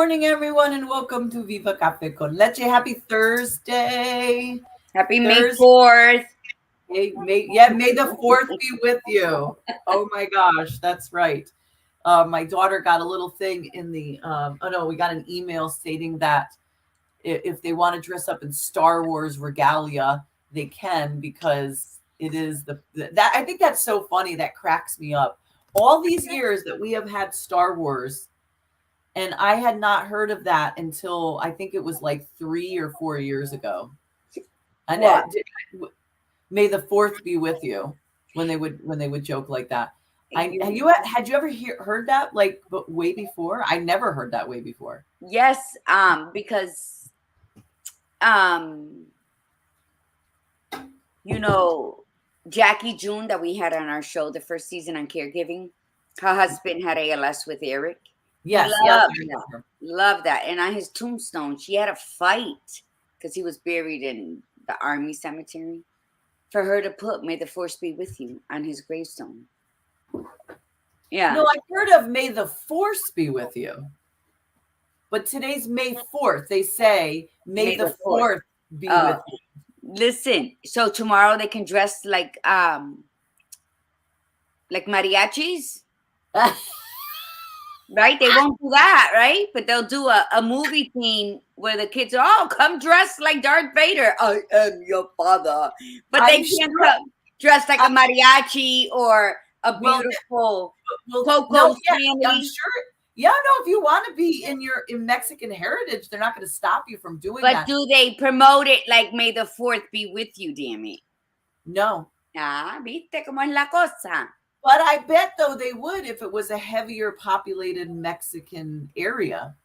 morning, everyone, and welcome to Viva Cafe con Leche. Happy Thursday. Happy May 4th. May the 4th be with you. Oh my gosh, that's right. My daughter got a little thing in the, we got an email stating that if they want to dress up in Star Wars regalia, they can, because it is that I think that's so funny. That cracks me up. All these years that we have had Star Wars, and I had not heard of that until I think it was like 3 or 4 years ago. And May the 4th be with you, when they would joke like that. Had you ever heard that but way before? I never heard that way before. Yes, because Jackie June that we had on our show the first season on caregiving, her husband had ALS with Eric. Yes, love that. And on his tombstone, she had a fight because he was buried in the army cemetery, for her to put "May the Force be with you" on his gravestone. Yeah. No, I've heard of "May the Force be with you," but today's May 4th. They say May the 4th be with you. Listen, so tomorrow they can dress like mariachis. Right? They won't do that, right? But they'll do a movie theme where the kids are, come dress like Darth Vader. I am your father. But they can't dress like a mariachi or a beautiful Coco family. I'm sure. Yeah, no, if you want to be in Mexican heritage, they're not going to stop you from doing that. But do they promote it like May the 4th be with you, damn it? No. Viste cómo es la cosa. But I bet, though, they would if it was a heavier populated Mexican area.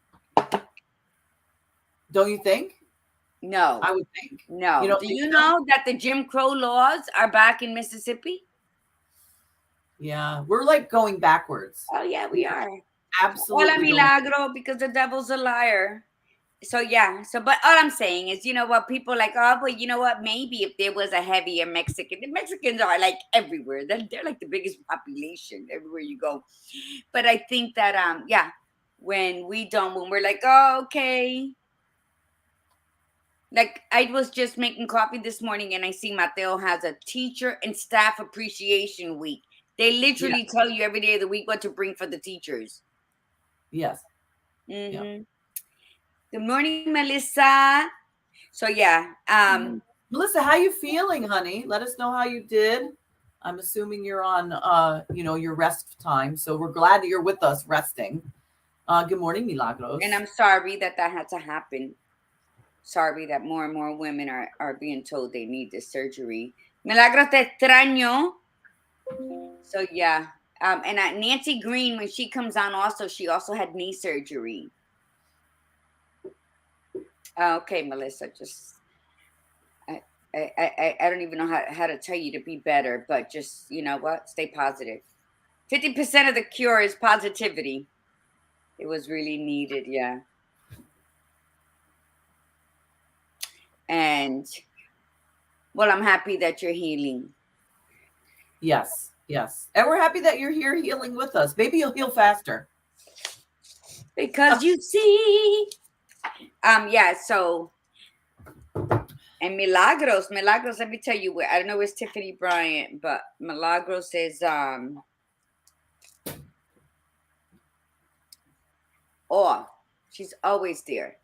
Don't you think? No. I would think. No. Do you know that the Jim Crow laws are back in Mississippi? Yeah. We're like going backwards. Oh, yeah, we are. Absolutely. Hola, Milagro, because the devil's a liar. So, yeah. But all I'm saying is, people like, but you know what? Maybe if there was a heavier Mexican, the Mexicans are like everywhere. They're like the biggest population everywhere you go. But I think that, when we're like, oh, okay. Like, I was just making coffee this morning and I see Mateo has a teacher and staff appreciation week. They literally tell you every day of the week what to bring for the teachers. Yes. Mm-hmm. Yeah. Good morning, Melissa. So, yeah. Melissa, how you feeling, honey? Let us know how you did. I'm assuming you're on, your rest time. So we're glad that you're with us resting. Good morning, Milagros. And I'm sorry that had to happen. Sorry that more and more women are being told they need this surgery. Milagros, te extraño. So, yeah. And Nancy Green, when she comes on also, she also had knee surgery. Okay, Melissa, just I don't even know how to tell you to be better, but just, you know what? Stay positive. 50% of the cure is positivity. It was really needed, yeah. And, well, I'm happy that you're healing. Yes. And we're happy that you're here healing with us. Maybe you'll heal faster. Because you see... so, and Milagros, let me tell you where, I don't know, it's Tiffany Bryant, but Milagros is, she's always there.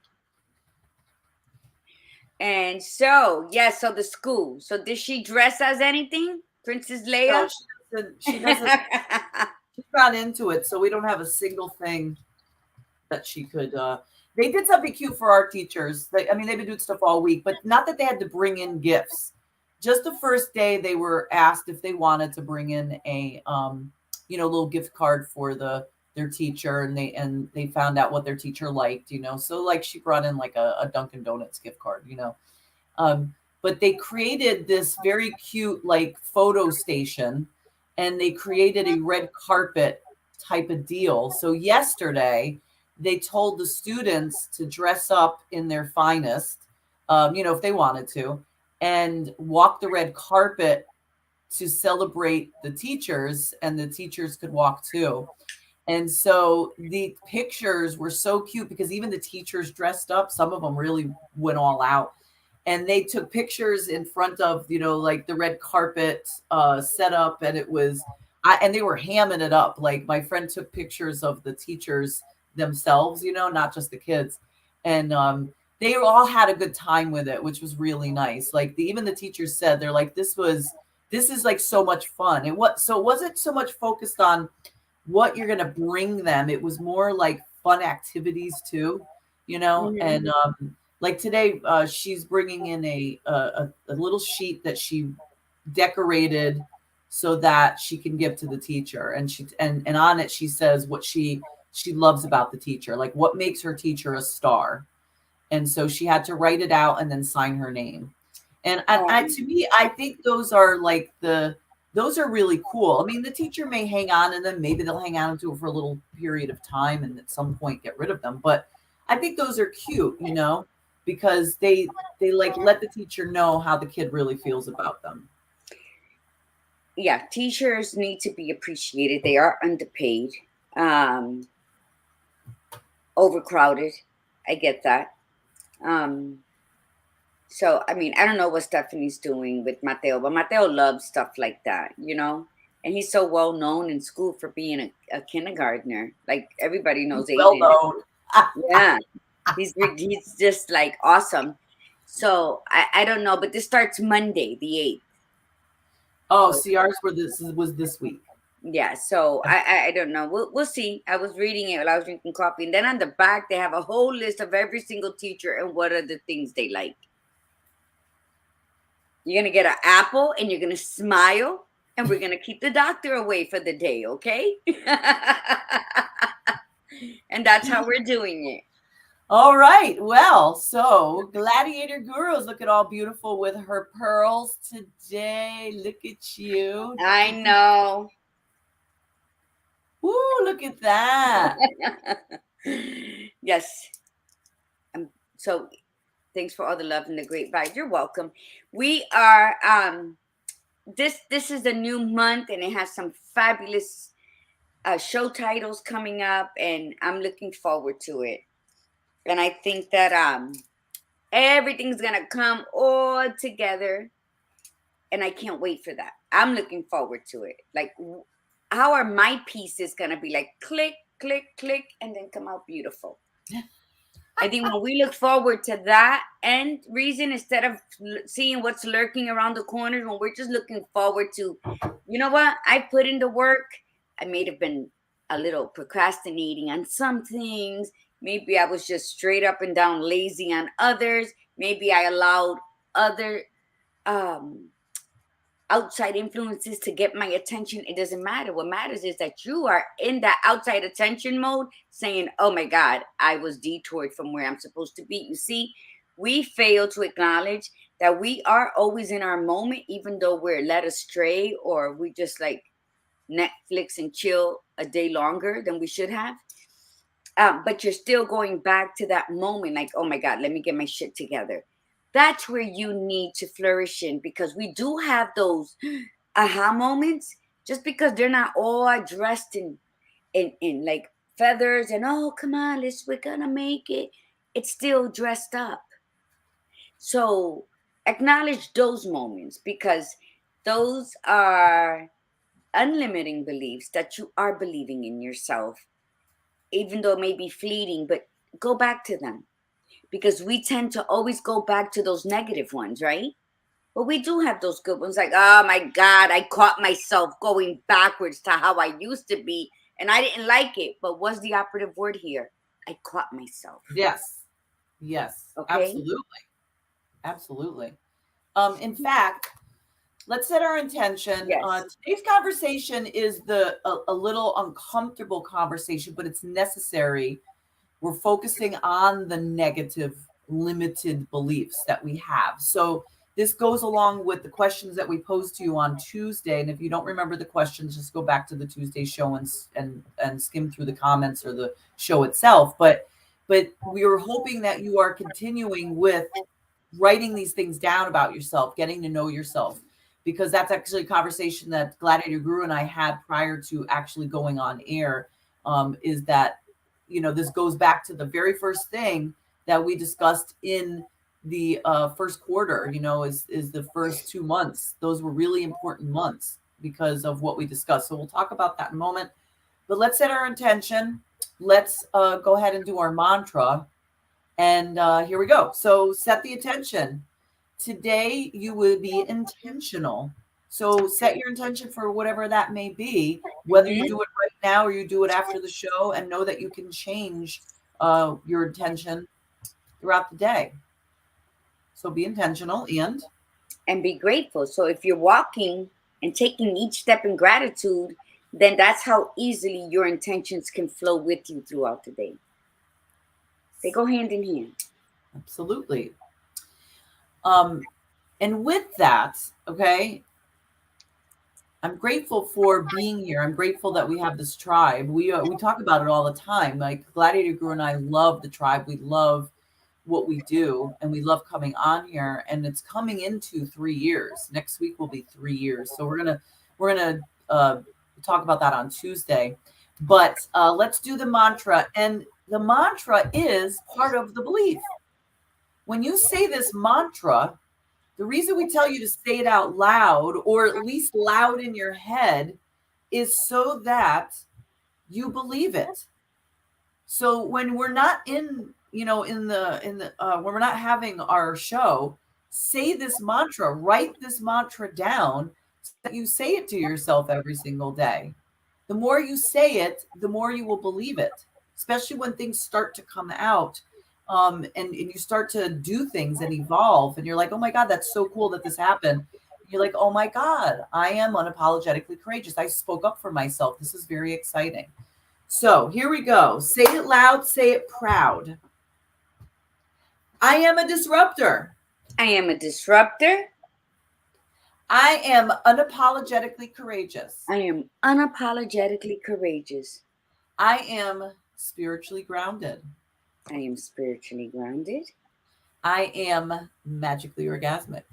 And so, so the school, so does she dress as anything? Princess Leia? No, she doesn't. She's not into it, so we don't have a single thing that she could, they did something cute for our teachers. They've been doing stuff all week, but not that they had to bring in gifts. Just the first day, they were asked if they wanted to bring in a, little gift card for their teacher, and they found out what their teacher liked, So like she brought in like a Dunkin' Donuts gift card, But they created this very cute like photo station, and they created a red carpet type of deal. So yesterday, they told the students to dress up in their finest, if they wanted to, and walk the red carpet to celebrate the teachers, and the teachers could walk too. And so the pictures were so cute because even the teachers dressed up. Some of them really went all out. And they took pictures in front of, like the red carpet set up. And it was, and they were hamming it up. Like my friend took pictures of the teachers themselves, not just the kids. And they all had a good time with it, which was really nice. Like even the teachers said, they're like, this is like so much fun. So it wasn't so much focused on what you're going to bring them. It was more like fun activities too, Mhm. and like today, she's bringing in a little sheet that she decorated so that she can give to the teacher. And and on it, she says what she loves about the teacher, like what makes her teacher a star. And so she had to write it out and then sign her name. And Um, to me, I think those are like those are really cool. I mean, the teacher may hang on to them, maybe they'll hang on to it for a little period of time and at some point get rid of them. But I think those are cute, because they like let the teacher know how the kid really feels about them. yeah, teachers need to be appreciated. They are underpaid, um, overcrowded. I get that. Um, so, I mean, I don't know what Stephanie's doing with Mateo, but Mateo loves stuff like that, you know? And he's so well known in school for being a kindergartner. Like everybody knows Well Aiden. known. Yeah, he's just like awesome. So I don't know, but this starts Monday, the 8th. Oh, So CRs was this week. yeah, so I don't know. We'll see. I was reading it while I was drinking coffee, and then on the back they have a whole list of every single teacher and what are the things they like. You're gonna get an apple, and you're gonna smile, and we're gonna keep the doctor away for the day, okay? And that's how we're doing it. All right. Well, so Gladiator Guru is looking all beautiful with her pearls today. Look at you. I know. Woo, look at that. Yes. So thanks for all the love and the great vibes. You're welcome. We are this is a new month and it has some fabulous show titles coming up and I'm looking forward to it. And I think that everything's gonna come all together and I can't wait for that. I'm looking forward to it. Like how are my pieces gonna be like click, click, click, and then come out beautiful? I think when we look forward to that end reason, instead of seeing what's lurking around the corners, when we're just looking forward to, you know what, I put in the work. I may have been a little procrastinating on some things. Maybe I was just straight up and down lazy on others. Maybe I allowed other um, outside influences to get my attention. It doesn't matter. What matters is that you are in that outside attention mode saying, oh my God, I was detoured from where I'm supposed to be. You see, we fail to acknowledge that we are always in our moment, even though we're led astray or we just like Netflix and chill a day longer than we should have. But you're still going back to that moment, like, oh my God, let me get my shit together. That's where you need to flourish in because we do have those aha moments just because they're not all dressed in like feathers and oh come on, we're gonna make it. It's still dressed up. So acknowledge those moments because those are unlimiting beliefs that you are believing in yourself even though it may be fleeting, but go back to them because we tend to always go back to those negative ones, right? But we do have those good ones like, oh my God, I caught myself going backwards to how I used to be and I didn't like it. But what's the operative word here? I caught myself. Yes. Yes. Okay. Absolutely. Absolutely. In fact, let's set our intention. Yes. Today's conversation is a little uncomfortable conversation, but it's necessary. We're focusing on the negative, limited beliefs that we have. So this goes along with the questions that we posed to you on Tuesday. And if you don't remember the questions, just go back to the Tuesday show and skim through the comments or the show itself. But we were hoping that you are continuing with writing these things down about yourself, getting to know yourself, because that's actually a conversation that Gladiator Guru and I had prior to actually going on air. is that, this goes back to the very first thing that we discussed in the first quarter, is the first 2 months. Those were really important months because of what we discussed. So we'll talk about that in a moment. But let's set our intention. Let's go ahead and do our mantra. And here we go. So set the intention. Today, you will be intentional. So set your intention for whatever that may be, whether you do it right now or you do it after the show, and know that you can change your intention throughout the day. So be intentional and be grateful. So if you're walking and taking each step in gratitude, then that's how easily your intentions can flow with you throughout the day. They go hand in hand. Absolutely. And with that, okay, I'm grateful for being here. I'm grateful that we have this tribe. We talk about it all the time. Like Gladiator Guru and I love the tribe. We love what we do, and we love coming on here. And it's coming into 3 years. Next week will be 3 years. So we're gonna talk about that on Tuesday. But let's do the mantra. And the mantra is part of the belief. When you say this mantra, the reason we tell you to say it out loud, or at least loud in your head, is so that you believe it. So when we're not when we're not having our show, say this mantra, write this mantra down so that you say it to yourself every single day. The more you say it, the more you will believe it, especially when things start to come out. And you start to do things and evolve, and you're like, oh my God, that's so cool that this happened. You're like, oh my God, I am unapologetically courageous. I spoke up for myself. This is very exciting. So here we go. Say it loud, say it proud. I am a disruptor. I am a disruptor. I am unapologetically courageous. I am unapologetically courageous. I am spiritually grounded. I am spiritually grounded. I am magically orgasmic.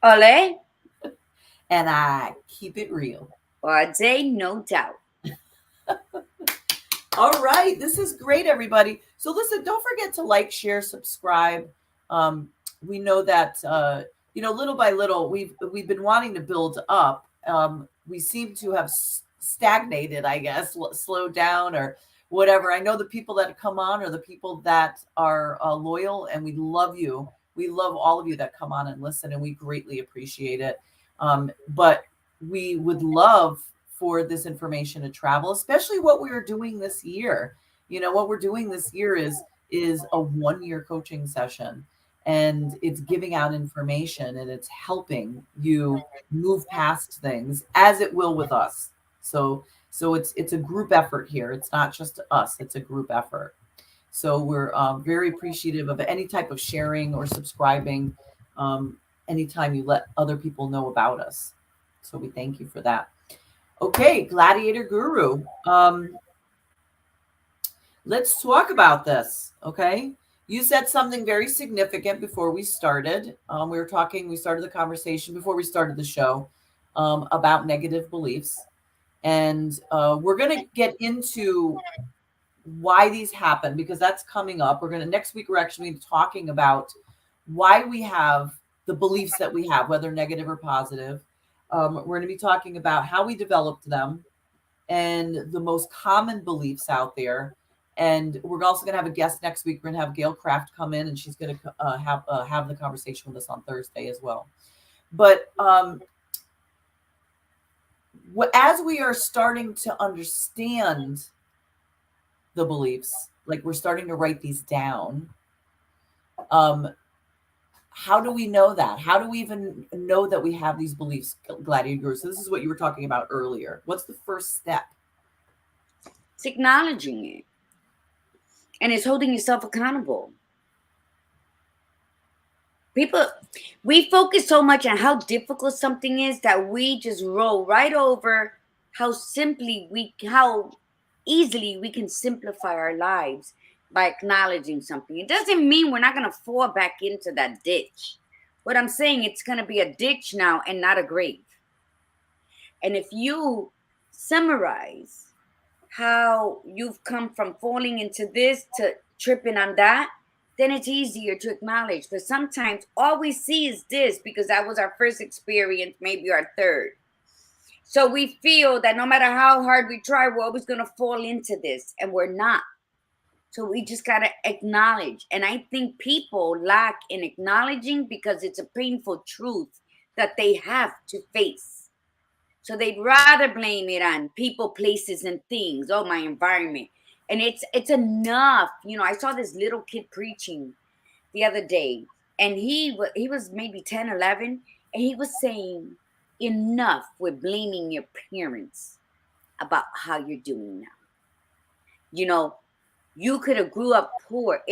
Ole. And I keep it real. All day, no doubt. All right. This is great, everybody. So listen, don't forget to like, share, subscribe. We know that, little by little, we've been wanting to build up. We seem to have stagnated, I guess, slowed down or whatever. I know the people that come on are the people that are loyal, and we love you. We love all of you that come on and listen, and we greatly appreciate it. But we would love for this information to travel, especially what we are doing this year. What we're doing this year is a 1-year coaching session, and it's giving out information, and it's helping you move past things, as it will with us. So it's a group effort here. It's not just us, it's a group effort. So we're very appreciative of any type of sharing or subscribing anytime you let other people know about us. So we thank you for that. Okay, Gladiator Guru. Let's talk about this, okay? You said something very significant before we started. We started the conversation before we started the show about negative beliefs. And we're going to get into why these happen, because that's coming up. Next week, we're actually going to be talking about why we have the beliefs that we have, whether negative or positive. We're going to be talking about how we developed them and the most common beliefs out there. And we're also going to have a guest next week. We're going to have Gail Kraft come in, and she's going to have the conversation with us on Thursday as well. But as we are starting to understand the beliefs, like we're starting to write these down, how do we know that? How do we even know that we have these beliefs, Gladiator Guru? So this is what you were talking about earlier. What's the first step? It's acknowledging it. And it's holding yourself accountable. We focus so much on how difficult something is that we just roll right over how easily we can simplify our lives by acknowledging something. It doesn't mean we're not going to fall back into that ditch. What I'm saying, it's going to be a ditch now and not a grave. And if you summarize how you've come from falling into this to tripping on that, then it's easier to acknowledge. But sometimes all we see is this because that was our first experience, maybe our third. So we feel that no matter how hard we try, we're always going to fall into this, and we're not. So we just got to acknowledge. And I think people lack in acknowledging because it's a painful truth that they have to face. So they'd rather blame it on people, places, and things. Oh, my environment. And it's enough. You know, I saw this little kid preaching the other day, and he was maybe 10, 11, and he was saying, enough with blaming your parents about how you're doing now. You know, you could have grew up poor.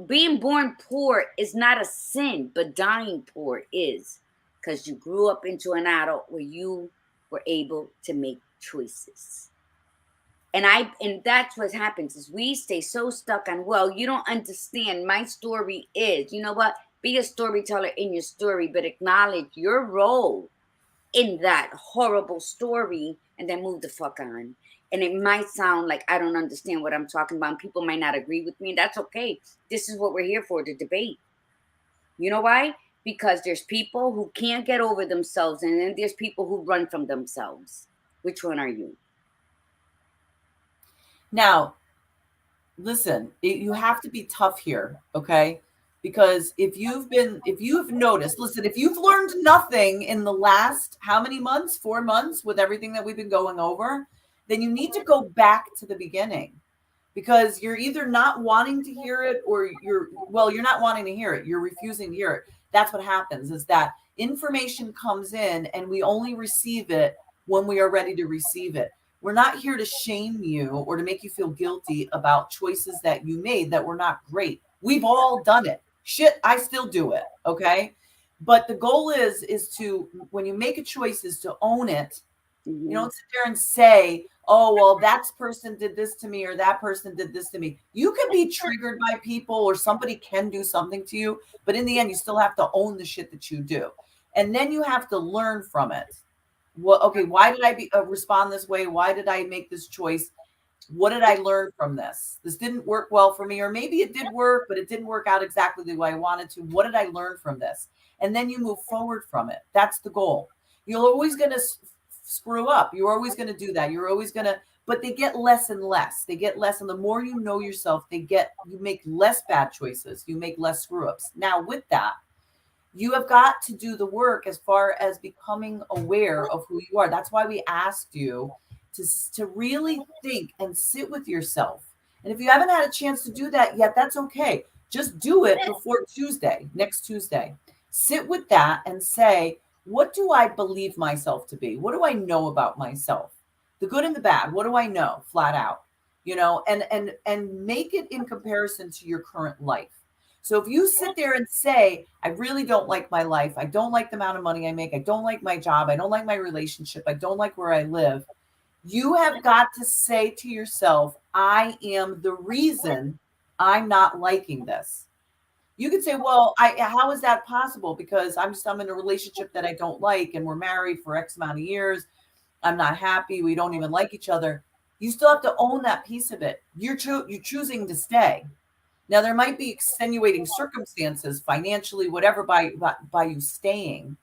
Being born poor is not a sin, but dying poor is, because you grew up into an adult where you were able to make choices. And that's what happens is we stay so stuck on, well, you don't understand. My story is, you know what? Be a storyteller in your story, but acknowledge your role in that horrible story and then move the fuck on. And it might sound like I don't understand what I'm talking about. And people might not agree with me. That's okay. This is what we're here for, to debate. You know why? Because there's people who can't get over themselves, and then there's people who run from themselves. Which one are you? Now, listen, you have to be tough here, okay? Because if you've noticed, listen, if you've learned nothing in the last how many months, 4 months, with everything that we've been going over, then you need to go back to the beginning, because you're either not wanting to hear it, or you're not wanting to hear it. You're refusing to hear it. That's what happens, is that information comes in and we only receive it when we are ready to receive it. We're not here to shame you or to make you feel guilty about choices that you made that were not great. We've all done it. Shit, I still do it. Okay. But the goal is to, when you make a choice, is to own it. Mm-hmm. You don't sit there and say, oh, well, that person did this to me, or that person did this to me. You can be triggered by people, or somebody can do something to you, but in the end, you still have to own the shit that you do. And then you have to learn from it. Well, okay, why did I respond this way? Why did I make this choice? What did I learn from this? This didn't work well for me, or maybe it did work, but it didn't work out exactly the way I wanted to. What did I learn from this? And then you move forward from it. That's the goal. You're always going to screw up. You're always going to do that. You're always going to, but they get less and less. They get less. And the more you know yourself, you make less bad choices. You make less screw ups. Now, with that, you have got to do the work as far as becoming aware of who you are. That's why we asked you to really think and sit with yourself. And if you haven't had a chance to do that yet, that's okay. Just do it before Tuesday, next Tuesday. Sit with that and say, what do I believe myself to be? What do I know about myself? The good and the bad. What do I know? Flat out. And make it in comparison to your current life. So if you sit there and say, I really don't like my life, I don't like the amount of money I make, I don't like my job, I don't like my relationship, I don't like where I live, you have got to say to yourself, I am the reason I'm not liking this. You could say, well, how is that possible? Because I'm in a relationship that I don't like, and we're married for X amount of years. I'm not happy. We don't even like each other. You still have to own that piece of it. You're choosing to stay. Now, there might be extenuating circumstances, financially, whatever, by you staying.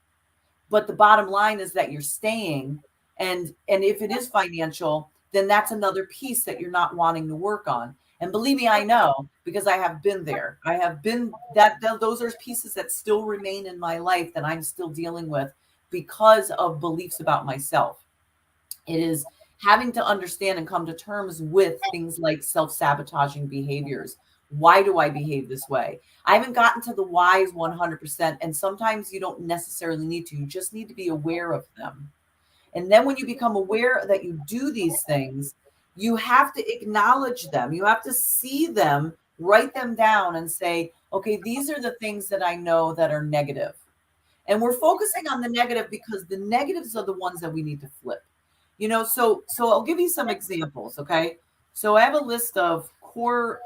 But the bottom line is that you're staying. And if it is financial, then that's another piece that you're not wanting to work on. And believe me, I know, because I have been there. I have been those are pieces that still remain in my life that I'm still dealing with because of beliefs about myself. It is having to understand and come to terms with things like self-sabotaging behaviors. Why do I behave this way? I haven't gotten to the whys 100%. And sometimes you don't necessarily need to. You just need to be aware of them. And then when you become aware that you do these things, you have to acknowledge them. You have to see them, write them down and say, okay, these are the things that I know that are negative. And we're focusing on the negative because the negatives are the ones that we need to flip. So I'll give you some examples. Okay. So I have a list of core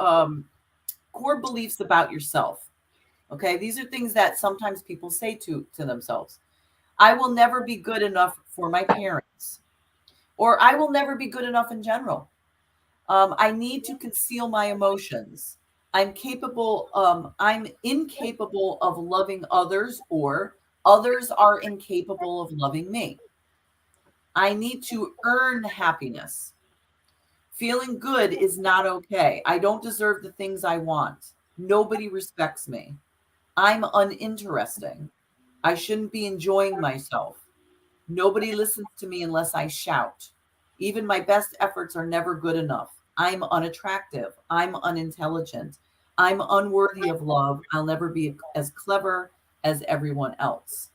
beliefs about yourself. Okay. These are things that sometimes people say to themselves. I will never be good enough for my parents. or I will never be good enough in general. I need to conceal my emotions. I'm incapable of loving others, or others are incapable of loving me. I need to earn happiness. Feeling good is not okay. I don't deserve the things I want. Nobody respects me. I'm uninteresting. I shouldn't be enjoying myself. Nobody listens to me unless I shout. Even my best efforts are never good enough. I'm unattractive. I'm unintelligent. I'm unworthy of love. I'll never be as clever as everyone else.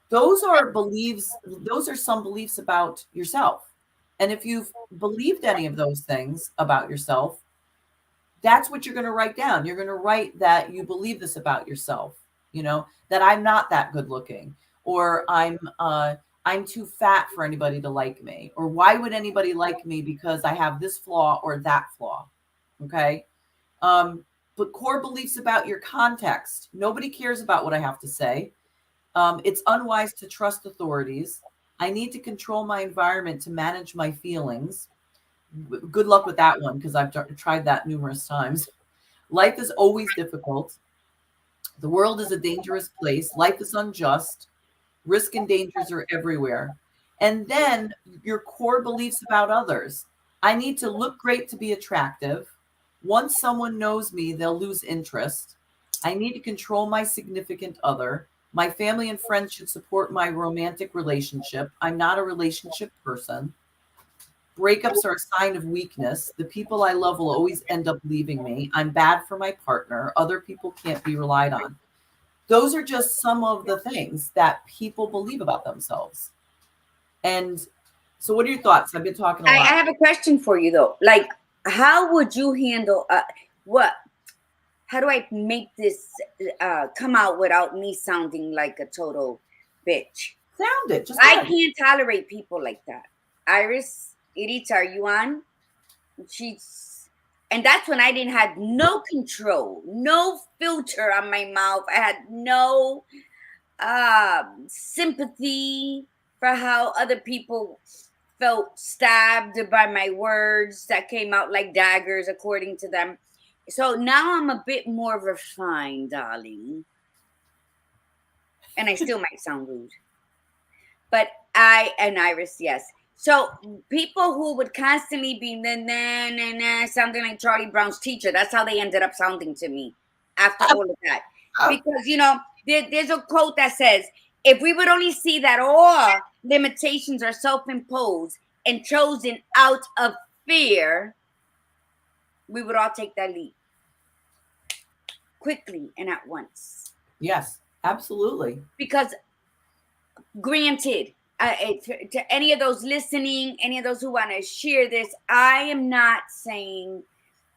Those are beliefs, those are some beliefs about yourself. And if you've believed any of those things about yourself, that's what you're going to write down. You're going to write that you believe this about yourself, that I'm not that good looking, or I'm too fat for anybody to like me, or why would anybody like me because I have this flaw or that flaw. Okay? But core beliefs about your context. Nobody cares about what I have to say. It's unwise to trust authorities. I need to control my environment to manage my feelings. Good luck with that one, because I've tried that numerous times. Life is always difficult. The world is a dangerous place. Life is unjust. Risk and dangers are everywhere. And then your core beliefs about others. I need to look great to be attractive. Once someone knows me, they'll lose interest. I need to control my significant other. My family and friends should support my romantic relationship. I'm not a relationship person. Breakups are a sign of weakness. The people I love will always end up leaving me. I'm bad for my partner. Other people can't be relied on. Those are just some of the things that people believe about themselves. And so, what are your thoughts? I've been talking a I lot. have a question for you though. Like, how would you handle what? How do I make this come out without me sounding like a total bitch? Sound it. Just go I ahead. can't tolerate people like that. Iris, Irita, are you on? She's, and that's when I didn't have no control, no filter on my mouth. I had no sympathy for how other people felt stabbed by my words that came out like daggers, according to them. So now I'm a bit more refined, darling. And I still might sound rude. But and Iris, yes. So people who would constantly be sounding like Charlie Brown's teacher, that's how they ended up sounding to me after all of that. Because, there's a quote that says, if we would only see that all limitations are self-imposed and chosen out of fear, we would all take that leap quickly and at once. Yes, absolutely. Because granted, to any of those listening, any of those who want to share this, I am not saying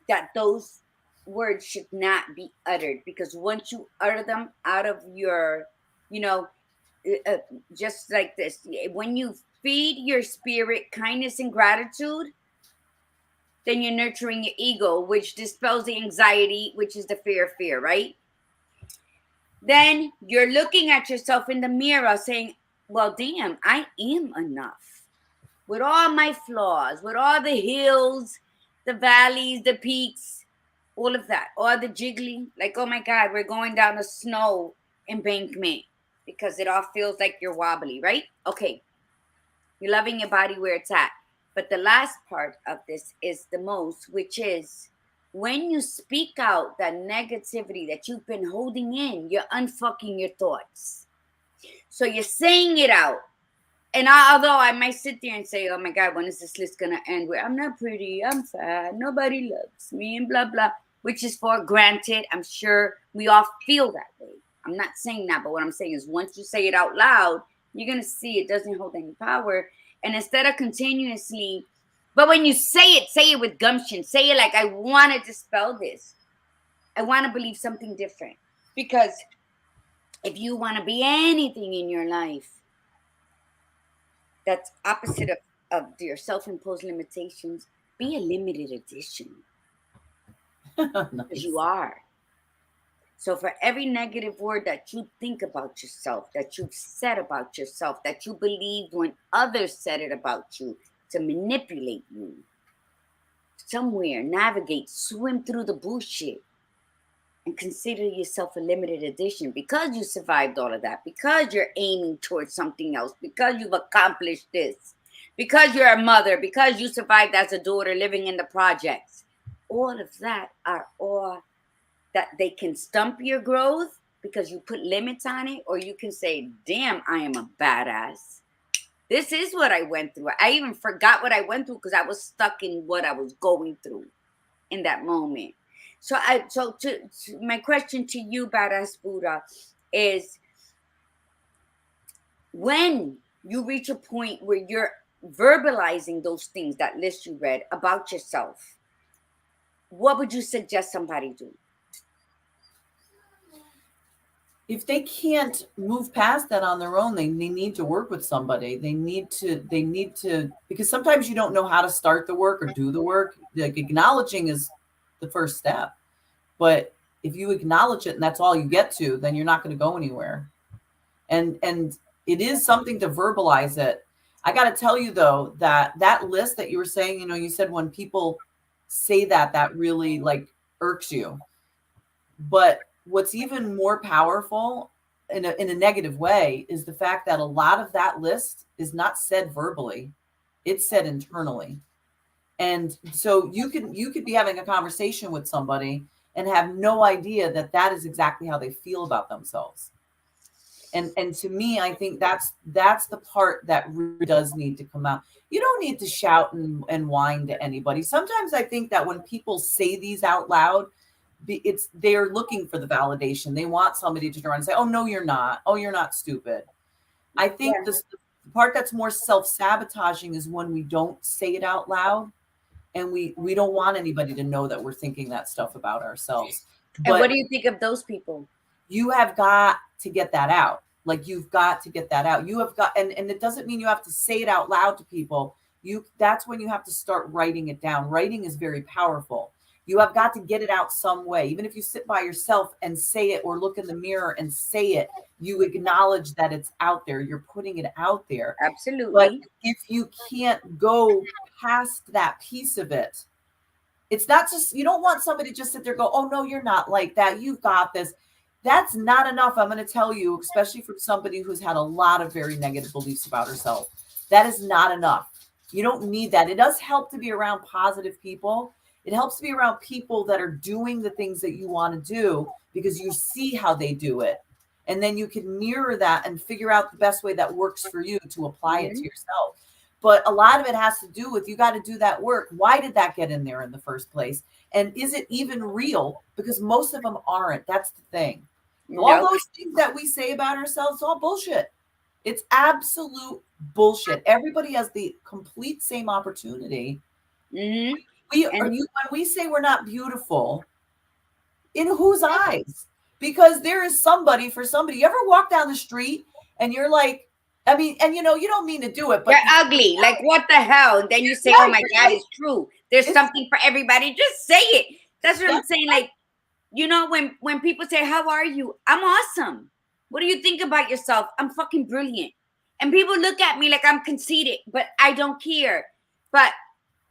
that those words should not be uttered, because once you utter them out of your, just like this, when you feed your spirit kindness and gratitude, then you're nurturing your ego, which dispels the anxiety, which is the fear, right? Then you're looking at yourself in the mirror saying, well, damn, I am enough. With all my flaws, with all the hills, the valleys, the peaks, all of that, all the jiggly, like, oh my God, we're going down a snow embankment because it all feels like you're wobbly, right? Okay. You're loving your body where it's at. But the last part of this is the most, which is when you speak out that negativity that you've been holding in, you're unfucking your thoughts. So you're saying it out. And although I might sit there and say, oh my God, when is this list going to end? Where I'm not pretty, I'm fat, nobody loves me, and blah, blah, which is for granted. I'm sure we all feel that way. I'm not saying that, but what I'm saying is once you say it out loud, you're going to see it doesn't hold any power. And instead of continuously, but when you say it with gumption. Say it like, I want to dispel this. I want to believe something different. Because if you want to be anything in your life that's opposite of your self-imposed limitations, be a limited edition. Because Nice. you are. So for every negative word that you think about yourself, that you've said about yourself, that you believed when others said it about you, to manipulate you somewhere, navigate, swim through the bullshit, and consider yourself a limited edition because you survived all of that, because you're aiming towards something else, because you've accomplished this, because you're a mother, because you survived as a daughter living in the projects. All of that are all that they can stump your growth because you put limits on it, or you can say, damn, I am a badass. This is what I went through. I even forgot what I went through because I was stuck in what I was going through in that moment. So my question to you, Badass Buddha, is when you reach a point where you're verbalizing those things, that list you read about yourself, what would you suggest somebody do? If they can't move past that on their own, they need to work with somebody. They need to, because sometimes you don't know how to start the work or do the work. Like, acknowledging is the first step. But if you acknowledge it and that's all you get to, then you're not going to go anywhere. And it is something to verbalize it. I got to tell you, though, that list that you were saying, you said when people say that really like irks you. But what's even more powerful in a negative way is the fact that a lot of that list is not said verbally. It's said internally. And so you could be having a conversation with somebody and have no idea that is exactly how they feel about themselves. And to me, I think that's the part that really does need to come out. You don't need to shout and whine to anybody. Sometimes I think that when people say these out loud, they're looking for the validation. They want somebody to turn around and say, oh, no, you're not. Oh, you're not stupid. I think the part that's more self-sabotaging is when we don't say it out loud. And we don't want anybody to know that we're thinking that stuff about ourselves. And what do you think of those people? You have got to get that out. Like, you've got to get that out. You have got, and it doesn't mean you have to say it out loud to people. That's when you have to start writing it down. Writing is very powerful. You have got to get it out some way. Even if you sit by yourself and say it, or look in the mirror and say it, you acknowledge that it's out there. You're putting it out there. Absolutely. But if you can't go past that piece of it, it's not just, you don't want somebody to just sit there and go, oh, no, you're not like that. You've got this. That's not enough. I'm going to tell you, especially from somebody who's had a lot of very negative beliefs about herself. That is not enough. You don't need that. It does help to be around positive people. It helps to be around people that are doing the things that you want to do because you see how they do it. And then you can mirror that and figure out the best way that works for you to apply it to yourself. But a lot of it has to do with, you got to do that work. Why did that get in there in the first place? And is it even real? Because most of them aren't. That's the thing. All those things that we say about ourselves, all bullshit. It's absolute bullshit. Everybody has the complete same opportunity. Mm-hmm. When we say we're not beautiful, in whose eyes? Because there is somebody for somebody. You ever walk down the street and you're like, I mean, and you don't mean to do it, but they're ugly. Like, what the hell? And then you say, oh my God, it's true. There's something for everybody. Just say it. That's what I'm saying. Like, when people say, how are you? I'm awesome. What do you think about yourself? I'm fucking brilliant. And people look at me like I'm conceited, but I don't care. But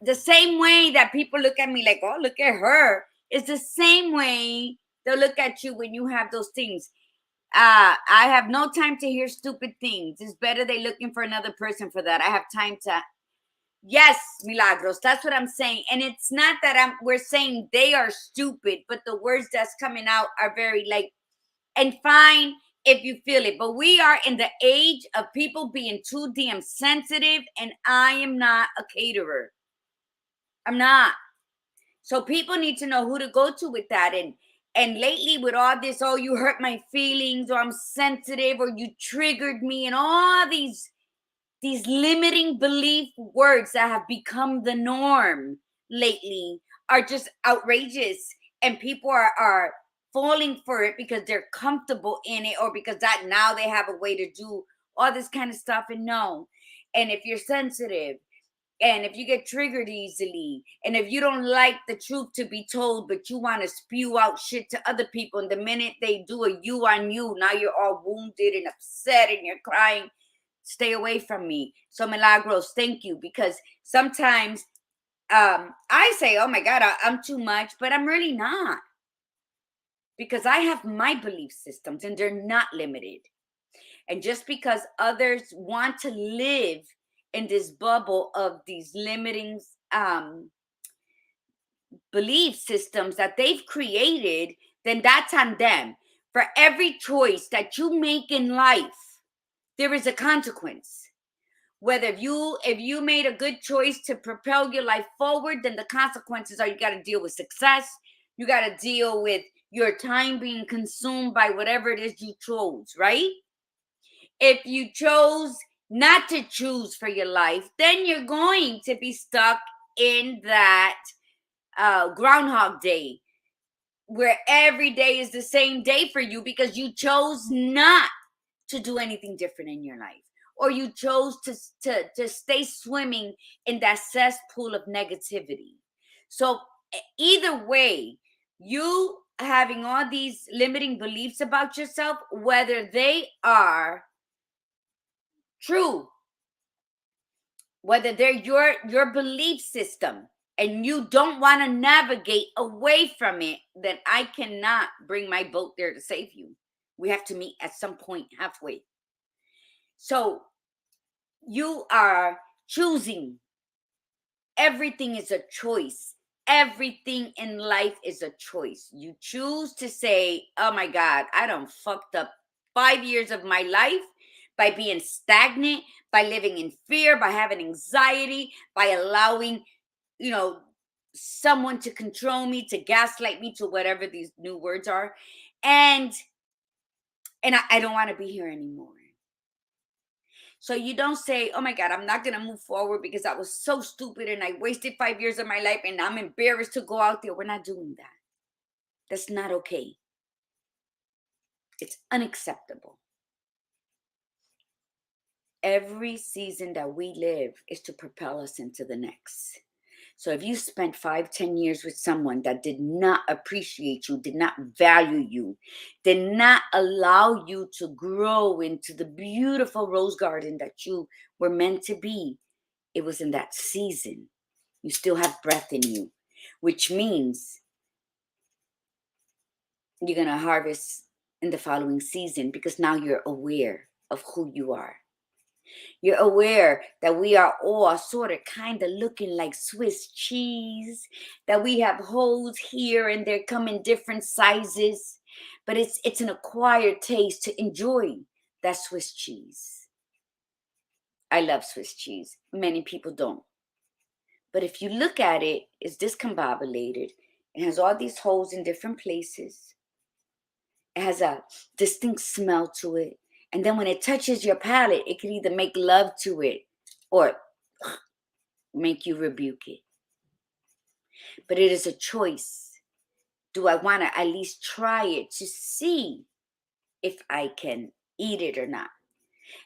the same way that people look at me like, oh, look at her, is the same way they'll look at you when you have those things. I have no time to hear stupid things. It's better they looking for another person for that. I have time to. Yes, Milagros, that's what I'm saying. And it's not that we're saying they are stupid, but the words that's coming out are very and fine if you feel it. But we are in the age of people being too damn sensitive, and I am not a caterer. I'm not. So people need to know who to go to with that. And lately with all this, oh, you hurt my feelings, or I'm sensitive, or you triggered me, and all these limiting belief words that have become the norm lately are just outrageous. And people are falling for it because they're comfortable in it, or because that now they have a way to do all this kind of stuff. And no. And if you're sensitive, and if you get triggered easily, and if you don't like the truth to be told, but you want to spew out shit to other people, and the minute they do a you on you, now you're all wounded and upset and you're crying. Stay away from me. So Milagros, thank you. Because sometimes I say, oh my God, I'm too much, but I'm really not. Because I have my belief systems and they're not limited. And just because others want to live in this bubble of these limiting belief systems that they've created, then that's on them. For every choice that you make in life, there is a consequence. Whether if you made a good choice to propel your life forward, then the consequences are you got to deal with success. You got to deal with your time being consumed by whatever it is you chose, right? If you chose not to choose for your life, then you're going to be stuck in that Groundhog Day, where every day is the same day for you because you chose not to do anything different in your life, or you chose to stay swimming in that cesspool of negativity. So either way, you having all these limiting beliefs about yourself, whether they are true, whether they're your belief system, and you don't want to navigate away from it, then I cannot bring my boat there to save you. We have to meet at some point halfway. So you are choosing. Everything is a choice. Everything in life is a choice. You choose to say, oh my God, I done fucked up 5 years of my life by being stagnant, by living in fear, by having anxiety, by allowing, someone to control me, to gaslight me, to whatever these new words are. And I don't want to be here anymore. So you don't say, oh my God, I'm not going to move forward because I was so stupid and I wasted 5 years of my life and I'm embarrassed to go out there. We're not doing that. That's not okay. It's unacceptable. Every season that we live is to propel us into the next. So if you spent 5-10 years with someone that did not appreciate you, did not value you, did not allow you to grow into the beautiful rose garden that you were meant to be, it was in that season. You still have breath in you, which means you're going to harvest in the following season because now you're aware of who you are. You're aware that we are all sort of kind of looking like Swiss cheese, that we have holes here and they come in different sizes, but it's an acquired taste to enjoy that Swiss cheese. I love Swiss cheese. Many people don't. But if you look at it, it's discombobulated. It has all these holes in different places. It has a distinct smell to it. And then when it touches your palate, it can either make love to it or make you rebuke it. But it is a choice. Do I want to at least try it to see if I can eat it or not?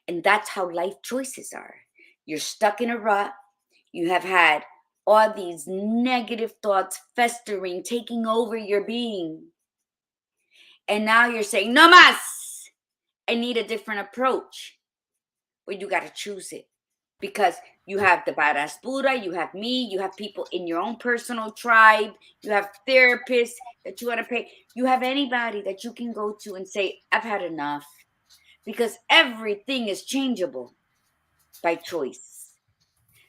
And that's how life choices are. You're stuck in a rut. You have had all these negative thoughts festering, taking over your being. And now you're saying, no mas, I need a different approach. Well, you got to choose it. Because you have the badass Buddha, you have me, you have people in your own personal tribe, you have therapists that you want to pay. You have anybody that you can go to and say, I've had enough. Because everything is changeable by choice.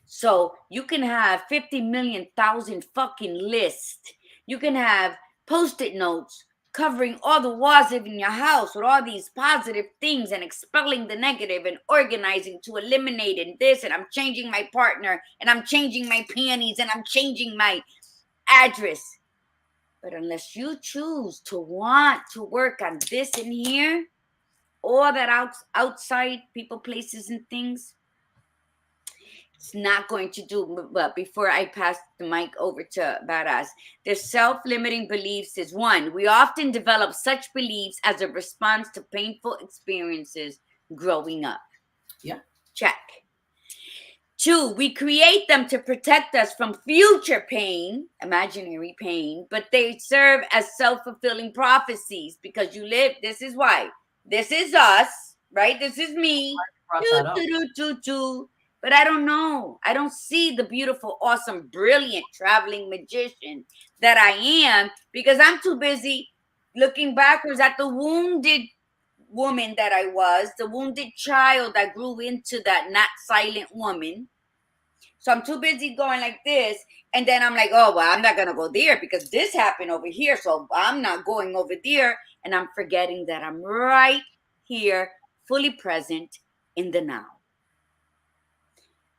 So you can have 50 million thousand fucking list. You can have post-it notes covering all the walls in your house with all these positive things and expelling the negative and organizing to eliminating this. And I'm changing my partner and I'm changing my panties and I'm changing my address. But unless you choose to want to work on this in here, all that outside people, places, and things, it's not going to do. But before I pass the mic over to Badass, the self-limiting beliefs is one, we often develop such beliefs as a response to painful experiences growing up. Yeah. Check. 2, we create them to protect us from future pain, imaginary pain, but they serve as self-fulfilling prophecies because you live, this is why. This is us, right? This is me. brought Choo, that up. choo, choo, choo, choo. But I don't know. I don't see the beautiful, awesome, brilliant traveling magician that I am because I'm too busy looking backwards at the wounded woman that I was, the wounded child that grew into that not silent woman. So I'm too busy going like this. And then I'm like, oh, well, I'm not going to go there because this happened over here. So I'm not going over there. And I'm forgetting that I'm right here, fully present in the now.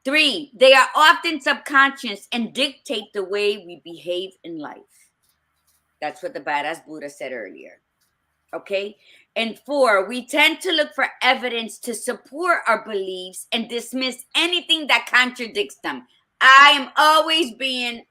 3, they are often subconscious and dictate the way we behave in life. That's what the badass Buddha said earlier. Okay. And 4, we tend to look for evidence to support our beliefs and dismiss anything that contradicts them. I am always being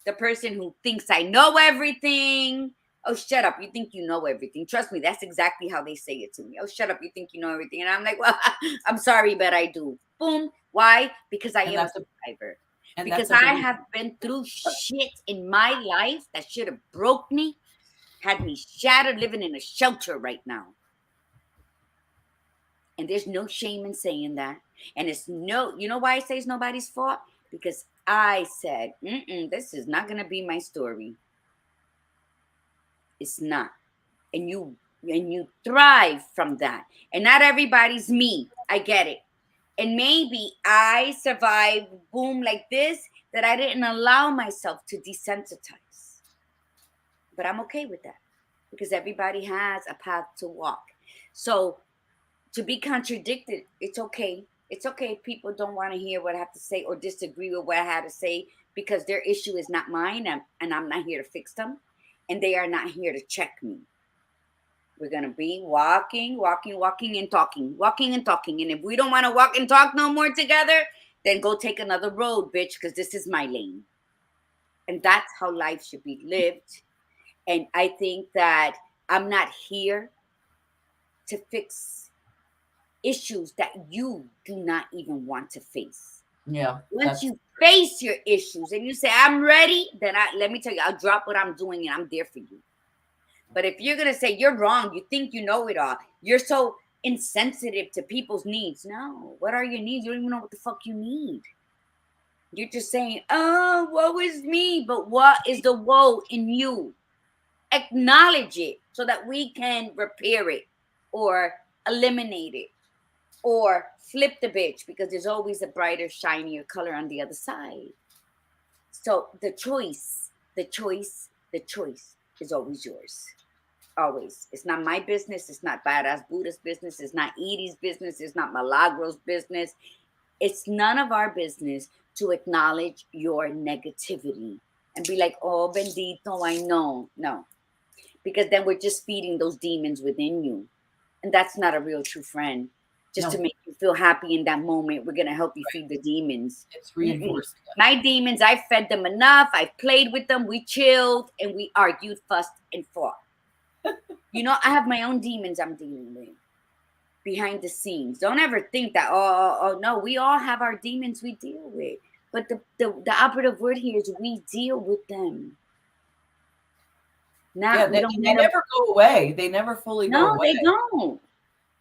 the person who thinks I know everything. Oh, shut up. You think you know everything. Trust me, that's exactly how they say it to me. Oh, shut up. You think you know everything. And I'm like, well, I'm sorry, but I do. Boom. Why? Because I am a survivor. Because I have been through shit in my life that should have broke me, had me shattered, living in a shelter right now. And there's no shame in saying that. And it's no, you know why I say it's nobody's fault? Because I said, this is not going to be my story. It's not. And you thrive from that. And not everybody's me. I get it. And maybe I survived boom like this that I didn't allow myself to desensitize. But I'm okay with that because everybody has a path to walk. So to be contradicted, it's okay. It's okay if people don't want to hear what I have to say or disagree with what I had to say because their issue is not mine and I'm not here to fix them and they are not here to check me. We're going to be walking and talking. And if we don't want to walk and talk no more together, then go take another road, bitch, because this is my lane. And that's how life should be lived. And I think that I'm not here to fix issues that you do not even want to face. Yeah. Once you face your issues and you say, I'm ready, then let me tell you, I'll drop what I'm doing and I'm there for you. But if you're going to say you're wrong, you think you know it all, you're so insensitive to people's needs. No, what are your needs? You don't even know what the fuck you need. You're just saying, oh, woe is me. But what is the woe in you? Acknowledge it so that we can repair it or eliminate it or flip the bitch because there's always a brighter, shinier color on the other side. So the choice is always yours. Always. It's not my business. It's not Badass Buddha's business. It's not Edie's business. It's not Malagro's business. It's none of our business to acknowledge your negativity and be like, oh, bendito, I know. No. Because then we're just feeding those demons within you. And that's not a real true friend. Just to make you feel happy in that moment, we're going to help you feed the demons. It's reinforcing. My demons, I fed them enough. I played with them. We chilled and we argued, fussed, and fought. You know, I have my own demons I'm dealing with behind the scenes. Don't ever think that, oh, no, we all have our demons we deal with. But the operative word here is we deal with them. They never go away. They never fully go away. No, they don't.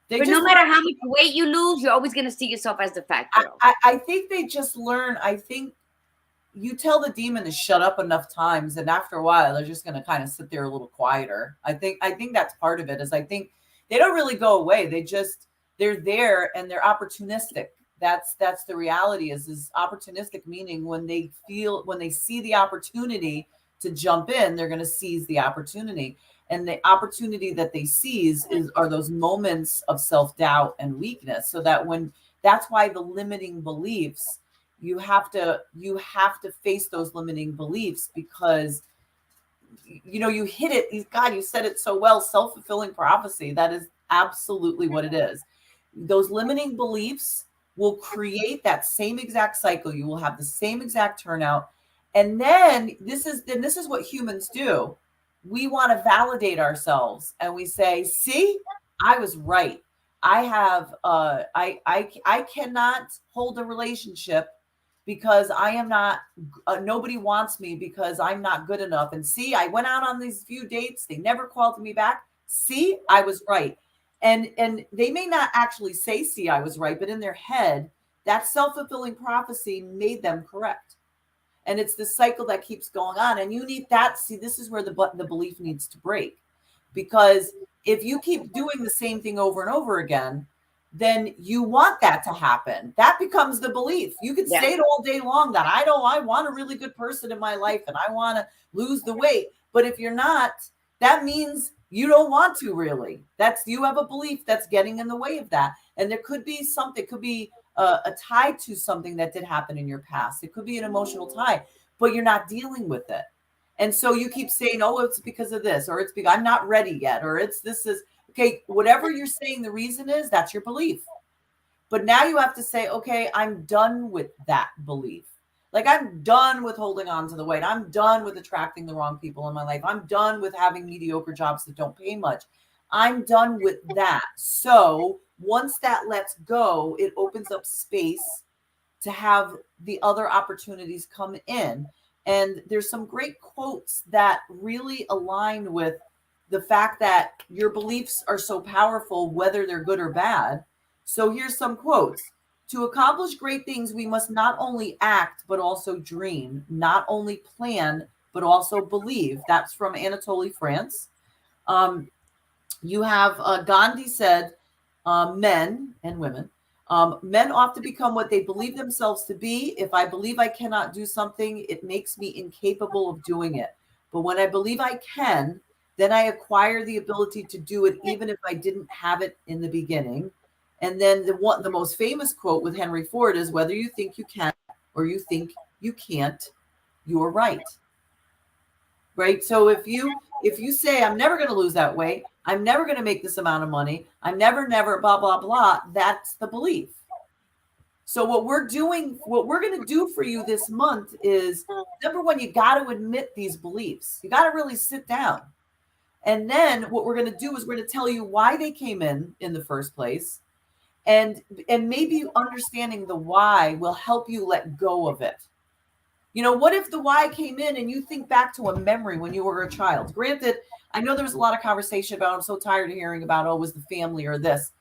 But no matter how much weight you lose, you're always going to see yourself as the fat girl. I think they just learn. I think you tell the demon to shut up enough times, and after a while, they're just going to kind of sit there a little quieter. I think that's part of it. Is I think they don't really go away. They're there and they're opportunistic. That's the reality. Is opportunistic meaning when they see the opportunity to jump in, they're going to seize the opportunity. And the opportunity that they seize are those moments of self-doubt and weakness. So that's why the limiting beliefs, you have to face those limiting beliefs because, you know, you hit it. God, you said it so well, self-fulfilling prophecy. That is absolutely what it is. Those limiting beliefs will create that same exact cycle. You will have the same exact turnout. And then this is what humans do. We want to validate ourselves and we say, see, I was right. I have, I cannot hold a relationship because I am not, nobody wants me because I'm not good enough. And see, I went out on these few dates. They never called me back. See, I was right. And they may not actually say, see, I was right, but in their head, that self-fulfilling prophecy made them correct. And it's the cycle that keeps going on. And you need that. See, this is where the belief needs to break. Because if you keep doing the same thing over and over again, then you want that to happen. That becomes the belief. You could say it all day long that I want a really good person in my life and I want to lose the weight. But if you're not, that means you don't want to really. You have a belief that's getting in the way of that. And there could be something, could be a tie to something that did happen in your past. It could be an emotional tie, but you're not dealing with it. And so you keep saying, oh, it's because of this, or it's because I'm not ready yet, or this is okay. Whatever you're saying the reason is, that's your belief. But now you have to say, okay, I'm done with that belief. Like, I'm done with holding on to the weight. I'm done with attracting the wrong people in my life. I'm done with having mediocre jobs that don't pay much. I'm done with that. So once that lets go, it opens up space to have the other opportunities come in. And there's some great quotes that really align with the fact that your beliefs are so powerful, whether they're good or bad. So here's some quotes. To accomplish great things, we must not only act, but also dream, not only plan, but also believe. That's from Anatole France. You have Gandhi said, men and women, men ought to become what they believe themselves to be. If I believe I cannot do something, it makes me incapable of doing it. But when I believe I can, then I acquire the ability to do it, even if I didn't have it in the beginning. And then the most famous quote with Henry Ford is, whether you think you can or you think you can't, you're right. Right. So if you say, I'm never going to lose that weight, I'm never going to make this amount of money, I'm never, blah, blah, blah, that's the belief. So what we're going to do for you this month is, number one, you got to admit these beliefs. You got to really sit down. And then what we're going to do is we're going to tell you why they came in the first place. And maybe understanding the why will help you let go of it. You know, what if the why came in and you think back to a memory when you were a child? Granted, I know there was a lot of conversation about, I'm so tired of hearing about, oh, was the family or this.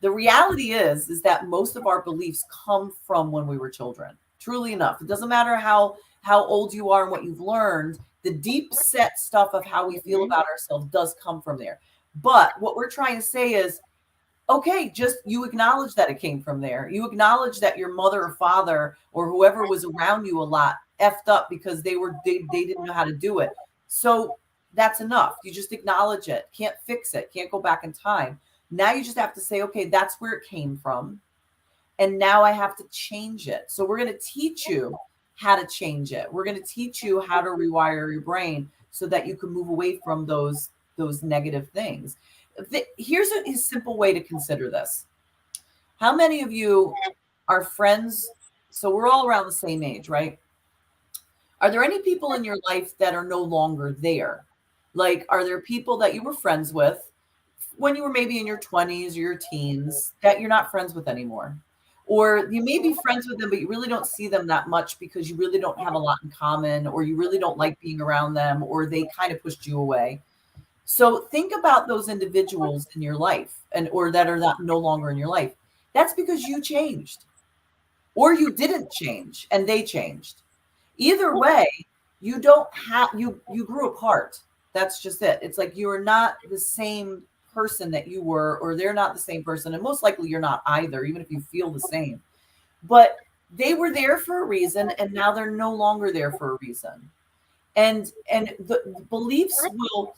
The reality is that most of our beliefs come from when we were children. Truly enough. It doesn't matter how old you are and what you've learned. The deep set stuff of how we feel about ourselves does come from there. But what we're trying to say is, okay, just you acknowledge that it came from there. You acknowledge that your mother or father or whoever was around you a lot effed up because they didn't know how to do it. So that's enough. You just acknowledge it. Can't fix it. Can't go back in time. Now you just have to say, okay, that's where it came from. And now I have to change it. So we're going to teach you how to change it. We're going to teach you how to rewire your brain so that you can move away from those negative things. Here's a simple way to consider this. How many of you are friends? So we're all around the same age, right? Are there any people in your life that are no longer there? Like, are there people that you were friends with when you were maybe in your 20s or your teens that you're not friends with anymore? Or you may be friends with them, but you really don't see them that much because you really don't have a lot in common, or you really don't like being around them, or they kind of pushed you away. So think about those individuals in your life or that are no longer in your life. That's because you changed, or you didn't change and they changed. Either way, you grew apart. That's just it. It's like you are not the same person that you were, or they're not the same person. And most likely you're not either, even if you feel the same. But they were there for a reason, and now they're no longer there for a reason. And the beliefs will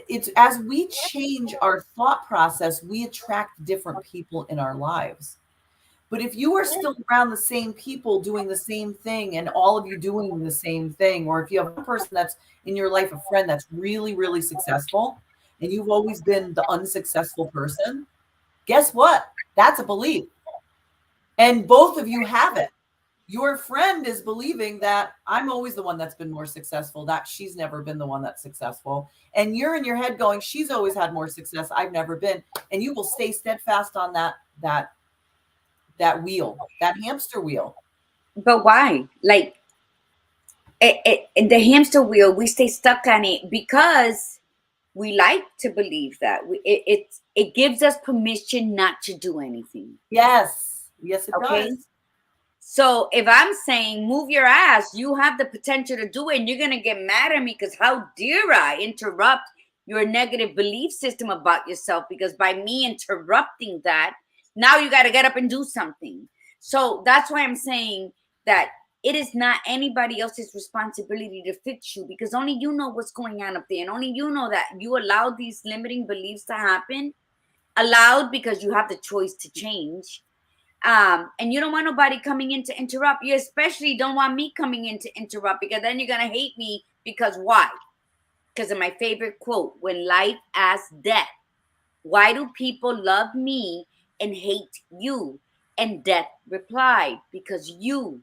it's as we change our thought process, we attract different people in our lives. But if you are still around the same people doing the same thing, and all of you doing the same thing, or if you have a person that's in your life, a friend that's really, really successful, and you've always been the unsuccessful person, guess what? That's a belief. And both of you have it. Your friend is believing that I'm always the one that's been more successful, that she's never been the one that's successful. And you're in your head going, she's always had more success, I've never been. And you will stay steadfast on that wheel, that hamster wheel. But why? Like, the hamster wheel, we stay stuck on it because We like to believe that. It gives us permission not to do anything. Yes. Yes, it Okay. does. So if I'm saying move your ass, you have the potential to do it, and you're gonna get mad at me because how dare I interrupt your negative belief system about yourself? Because by me interrupting that, now you got to get up and do something. So that's why I'm saying that it is not anybody else's responsibility to fix you, because only you know what's going on up there, and only you know that you allowed these limiting beliefs to happen. Allowed because you have the choice to change, and you don't want nobody coming in to interrupt. You especially don't want me coming in to interrupt, because then you're gonna hate me. Because why? Because of my favorite quote: when life asks death, why do people love me and hate you? And death replied, because you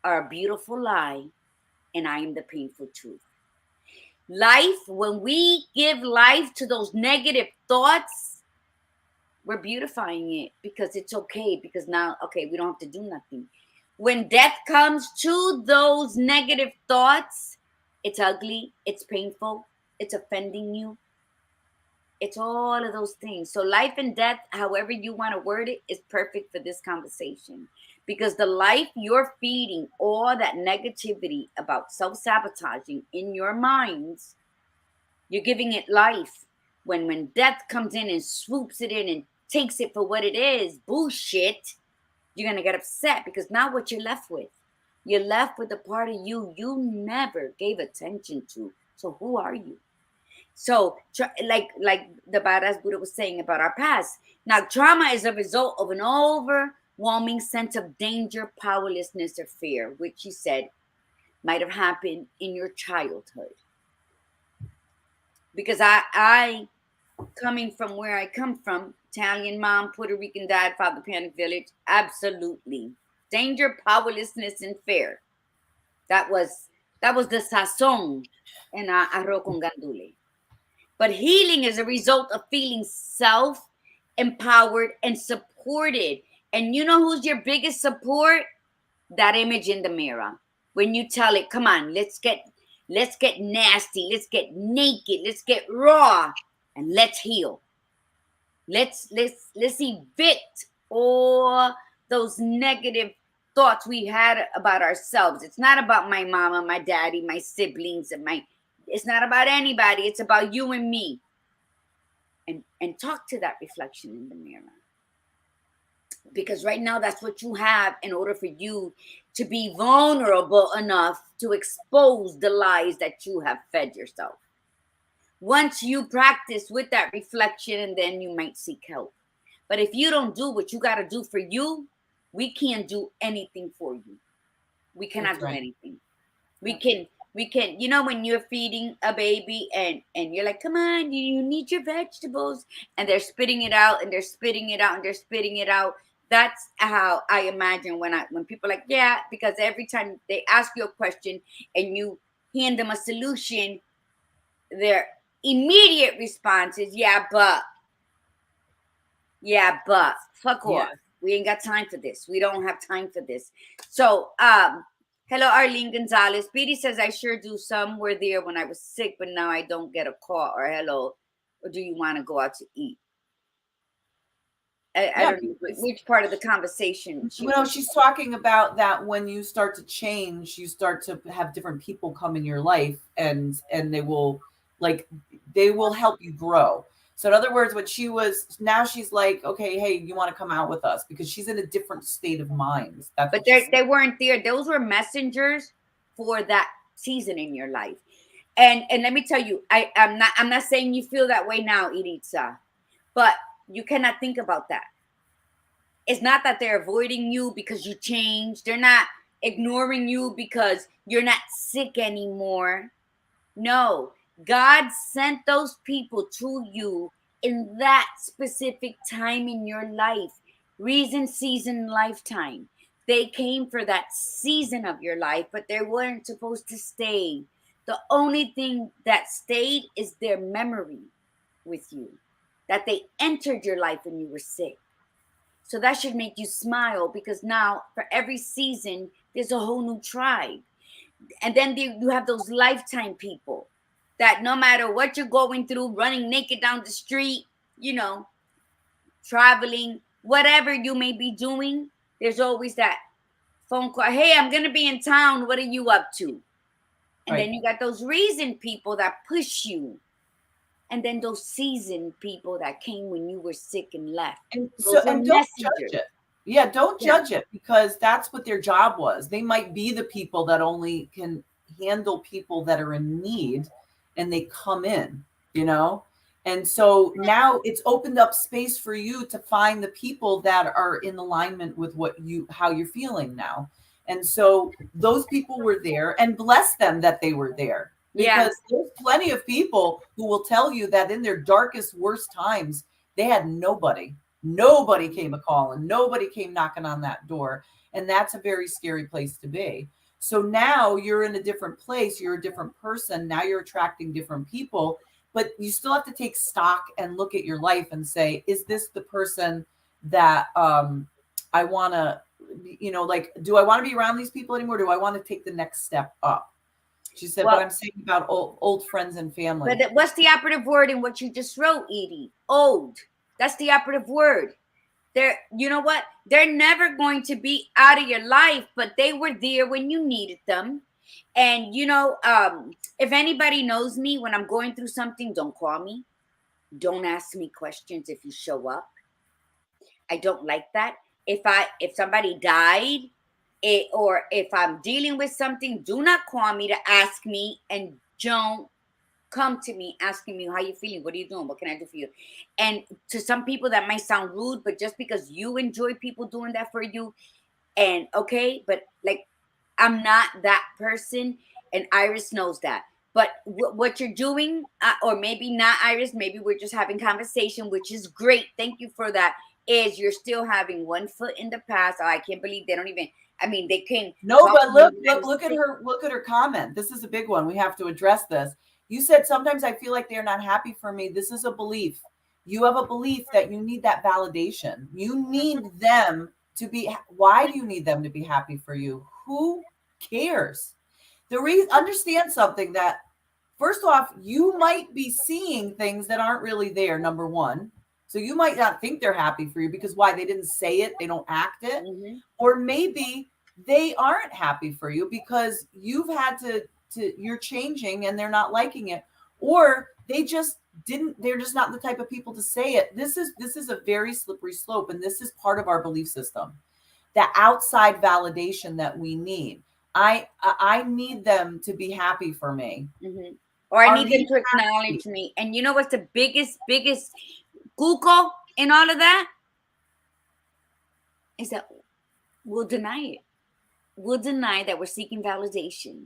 are a beautiful lie and I am the painful truth. Life, when we give life to those negative thoughts, we're beautifying it, because it's okay, because now, okay, we don't have to do nothing. When death comes to those negative thoughts, it's ugly, it's painful, it's offending you, it's all of those things. So life and death, however you want to word it, is perfect for this conversation, because the life you're feeding all that negativity about self-sabotaging in your minds, you're giving it life. When death comes in and swoops it in and takes it for what it is, bullshit, you're going to get upset, because now what you're left with a part of you never gave attention to. So who are you? So like the badass Buddha was saying about our past. Now trauma is a result of an overwhelming sense of danger, powerlessness, or fear, which he said might have happened in your childhood. Because I coming from where I come from, Italian mom, Puerto Rican dad, father, panic village, absolutely. Danger, powerlessness, and fear. That was the sazon in arroz con gandule. But healing is a result of feeling self-empowered and supported. And you know who's your biggest support? That image in the mirror. When you tell it, come on, let's get nasty, let's get naked, let's get raw, and let's heal. Let's evict all those negative thoughts we had about ourselves. It's not about my mama, my daddy, my siblings, and it's not about anybody. It's about you and me. And talk to that reflection in the mirror. Because right now that's what you have in order for you to be vulnerable enough to expose the lies that you have fed yourself. Once you practice with that reflection, and then you might seek help. But if you don't do what you got to do for you, we can't do anything for you. We cannot do anything. We can, you know, when you're feeding a baby and you're like, come on, you need your vegetables, and they're spitting it out and they're spitting it out and they're spitting it out. That's how I imagine when people are like, yeah, because every time they ask you a question and you hand them a solution, their immediate response is, yeah, but fuck off. We ain't got time for this. We don't have time for this. So, hello, Arlene Gonzalez. Speedy says, I sure do. Some were there when I was sick, but now I don't get a call. Or hello, or do you want to go out to eat? I don't know which part of the conversation. She's talking about that when you start to change, you start to have different people come in your life, and they will help you grow. So in other words, when now she's like, okay, hey, you want to come out with us, because she's in a different state of mind. But they weren't there. Those were messengers for that season in your life. And let me tell you, I'm not saying you feel that way now, Iritza, but you cannot think about that. It's not that they're avoiding you because you changed. They're not ignoring you because you're not sick anymore. No, God sent those people to you in that specific time in your life. Reason, season, lifetime. They came for that season of your life, but they weren't supposed to stay. The only thing that stayed is their memory with you, that they entered your life when you were sick. So that should make you smile, because now for every season, there's a whole new tribe. And then you have those lifetime people. that no matter what you're going through, running naked down the street, you know, traveling, whatever you may be doing, there's always that phone call. Hey, I'm going to be in town. What are you up to? And Right. then you got those reasoned people that push you. And then those seasoned people that came when you were sick and left. And so, Those are and don't judge messengers. it. Yeah, don't Yeah. judge it, because that's what their job was. They might be the people that only can handle people that are in need, and they come in, you know? And so now it's opened up space for you to find the people that are in alignment with how you're feeling now. And so those people were there, and bless them that they were there, Yeah. because there's plenty of people who will tell you that in their darkest, worst times, they had nobody. Nobody came a calling. Nobody came knocking on that door. And that's a very scary place to be. So now you're in a different place. You're a different person. Now you're attracting different people, but you still have to take stock and look at your life and say, is this the person that I want to, like, do I want to be around these people anymore? Do I want to take the next step up? She said, Well, but I'm saying about old friends and family. but what's the operative word in what you just wrote, Edie? Old. That's the operative word. They're, you know what? They're never going to be out of your life, but they were there when you needed them. And if anybody knows me, when I'm going through something, don't call me. Don't ask me questions if you show up. I don't like that. If somebody died, or if I'm dealing with something, do not call me to ask me, and don't come to me asking me how you feeling, what are you doing, what can I do for you. And to some people that might sound rude, but just because you enjoy people doing that for you, and okay, but like, I'm not that person, and Iris knows that. But what you're doing, or maybe not, Iris, maybe we're just having conversation, which is great, thank you for that, is you're still having one foot in the past. Oh, I can't believe they don't even, I mean, they can No, talk but to you look at her. Look at her comment. This is a big one. We have to address this. You said sometimes I feel like they're not happy for me. This is a belief. You have a belief that you need that validation. You need them to be. Why do you need them to be happy for you? Who cares? Understand something, that first off, you might be seeing things that aren't really there. Number one. So you might not think they're happy for you, because why? They didn't say it. They don't act it. Mm-hmm. Or maybe they aren't happy for you because you've had to you're changing and they're not liking it. Or they're just not the type of people to say it. This is a very slippery slope. And this is part of our belief system. The outside validation that we need. I need them to be happy for me. Mm-hmm. Or I need them to acknowledge me. And you know what's the biggest Google in all of that? Is that we'll deny it. We'll deny that we're seeking validation.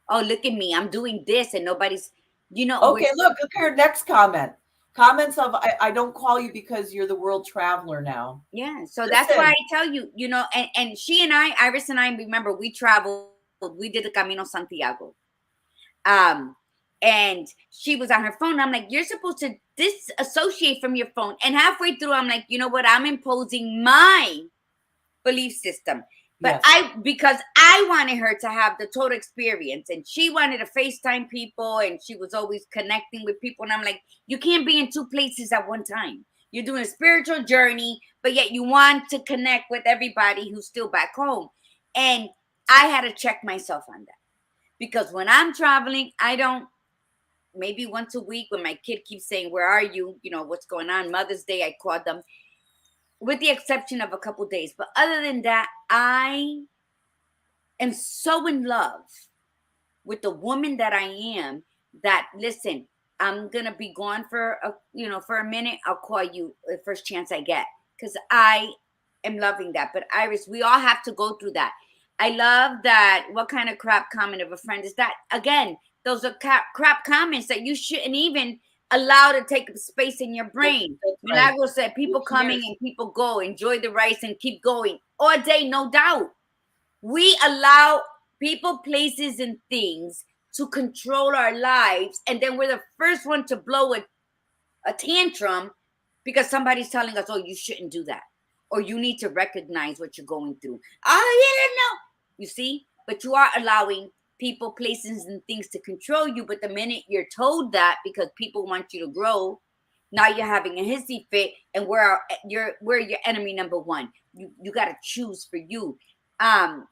Oh, look at me. I'm doing this and nobody's, Okay, look at her next comment. Comments of, I don't call you because you're the world traveler now. Yeah. So that's why I tell you, and she and Iris and I, remember we traveled, we did the Camino Santiago. And she was on her phone. I'm like, you're supposed to disassociate from your phone. And halfway through, I'm like, you know what? I'm imposing my belief system. But yes. because I wanted her to have the total experience, and she wanted to FaceTime people, and she was always connecting with people. And I'm like, you can't be in two places at one time. You're doing a spiritual journey, but yet you want to connect with everybody who's still back home. And I had to check myself on that. Because when I'm traveling, I don't, maybe once a week when my kid keeps saying, where are you? What's going on? Mother's Day, I called them, with the exception of a couple days. But other than that, I am so in love with the woman that I am that, listen, I'm going to be gone for a minute. I'll call you the first chance I get, because I am loving that. But Iris, we all have to go through that. I love that. What kind of crap comment of a friend is that? Again, those are crap comments that you shouldn't even allow to take space in your brain. Milagro said, people coming and people go. Enjoy the rice and keep going. All day, no doubt. We allow people, places, and things to control our lives. And then we're the first one to blow a tantrum because somebody's telling us, oh, you shouldn't do that. Or you need to recognize what you're going through. Oh, you didn't know. You see? But you are allowing people, places, and things to control you. But the minute you're told that because people want you to grow, now you're having a hissy fit, and we're your enemy number one. You got to choose for you. Um,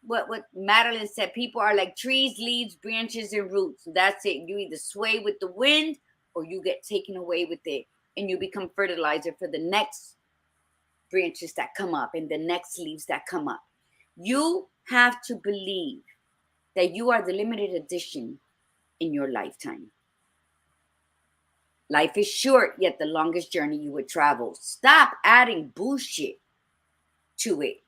what Madeline said, people are like trees, leaves, branches, and roots. That's it. You either sway with the wind or you get taken away with it, and you become fertilizer for the next branches that come up and the next leaves that come up. You have to believe that you are the limited edition in your lifetime. Life is short, yet the longest journey you would travel. Stop adding bullshit to it,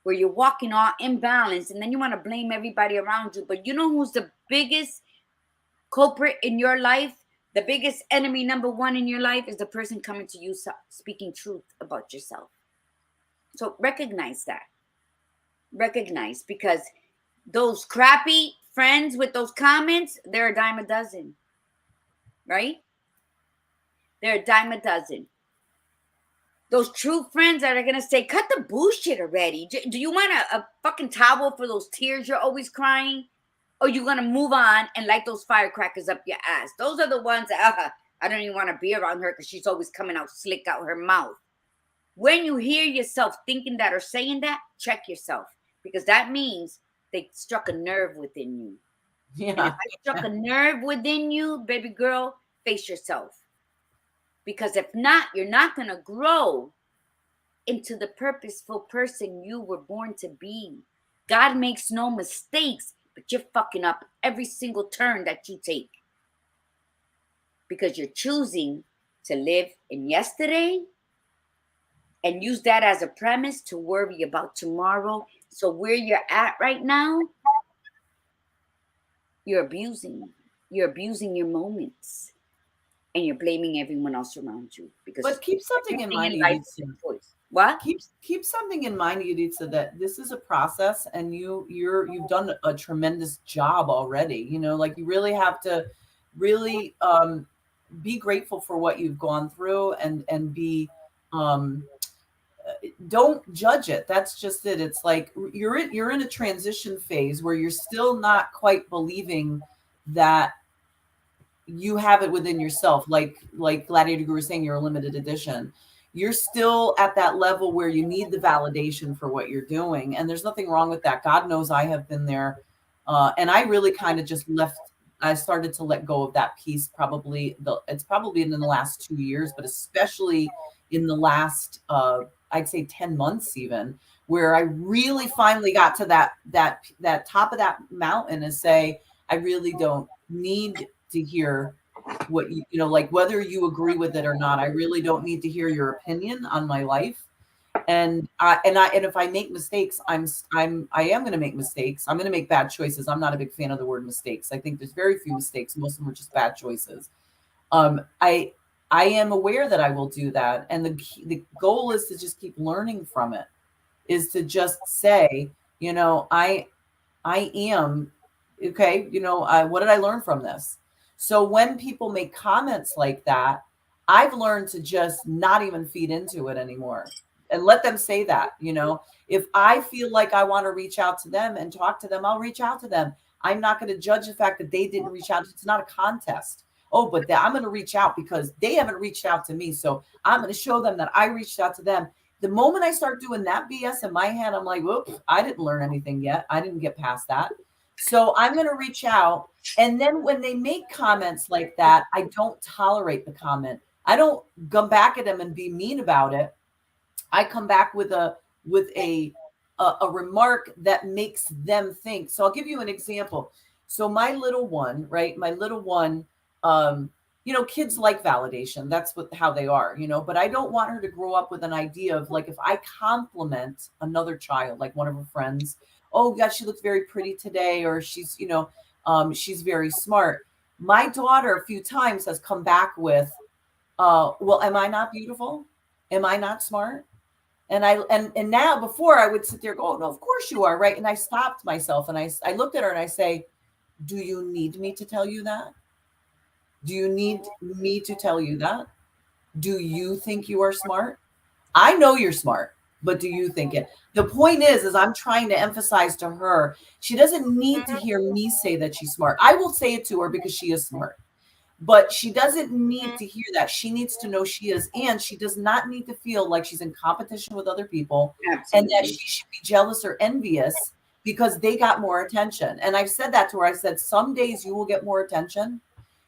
where you're walking all imbalanced and then you want to blame everybody around you. But you know who's the biggest culprit in your life? The biggest enemy number one in your life is the person coming to you speaking truth about yourself. So recognize that. Recognize, because those crappy friends with those comments, they're a dime a dozen, right? They're a dime a dozen. Those true friends that are going to say, cut the bullshit already. Do you want a fucking towel for those tears you're always crying? Or you going to move on and light those firecrackers up your ass? Those are the ones that, I don't even want to be around her because she's always coming out slick out her mouth. When you hear yourself thinking that or saying that, check yourself. Because that means they struck a nerve within you. Yeah. And if I struck a nerve within you, baby girl, face yourself. Because if not, you're not going to grow into the purposeful person you were born to be. God makes no mistakes, but you're fucking up every single turn that you take. Because you're choosing to live in yesterday and use that as a premise to worry about tomorrow. So where you're at right now, you're abusing. You're abusing your moments. And you're blaming everyone else around you. But keep something in mind, what? Keep something in mind, Yuditsa, that this is a process, and you've done a tremendous job already. You know, like you really have to really be grateful for what you've gone through, and be don't judge it. That's just it. It's like you're in a transition phase where you're still not quite believing that you have it within yourself. Like Gladiator Guru was saying, you're a limited edition. You're still at that level where you need the validation for what you're doing. And there's nothing wrong with that. God knows I have been there. And I really kind of just I started to let go of that piece it's probably in the last 2 years, but especially in the last, I'd say 10 months even, where I really finally got to that top of that mountain and say, I really don't need to hear what you know, like whether you agree with it or not. I really don't need to hear your opinion on my life. And if I make mistakes, I am going to make mistakes. I'm going to make bad choices. I'm not a big fan of the word mistakes. I think there's very few mistakes. Most of them are just bad choices. I am aware that I will do that. And the goal is to just keep learning from it, is to just say, you know, I am okay. You know, what did I learn from this? So when people make comments like that, I've learned to just not even feed into it anymore and let them say that. You know, if I feel like I want to reach out to them and talk to them, I'll reach out to them. I'm not going to judge the fact that they didn't reach out. It's not a contest. Oh, but I'm going to reach out because they haven't reached out to me. So I'm going to show them that I reached out to them. The moment I start doing that BS in my head, I'm like, whoops, I didn't learn anything yet. I didn't get past that. So I'm going to reach out. And then when they make comments like that, I don't tolerate the comment. I don't come back at them and be mean about it. I come back with a remark that makes them think. So I'll give you an example. So my little one, right? My little one, you know, kids like validation. That's how they are, you know, but I don't want her to grow up with an idea of like, if I compliment another child, like one of her friends, oh God, she looks very pretty today, or she's, you know, she's very smart. My daughter a few times has come back with, well, am I not beautiful? Am I not smart? And now, before I would sit there and go, oh, no, of course you are, right? And I stopped myself and I looked at her and I say, do you need me to tell you that? Do you need me to tell you that? Do you think you are smart? I know you're smart. but do you think it? The point is I'm trying to emphasize to her, she doesn't need to hear me say that she's smart. I will say it to her because she is smart. But she doesn't need to hear that. She needs to know she is, and she does not need to feel like she's in competition with other people and that Absolutely. she should be jealous or envious because they got more attention. And I've said that to her. I said, some days you will get more attention,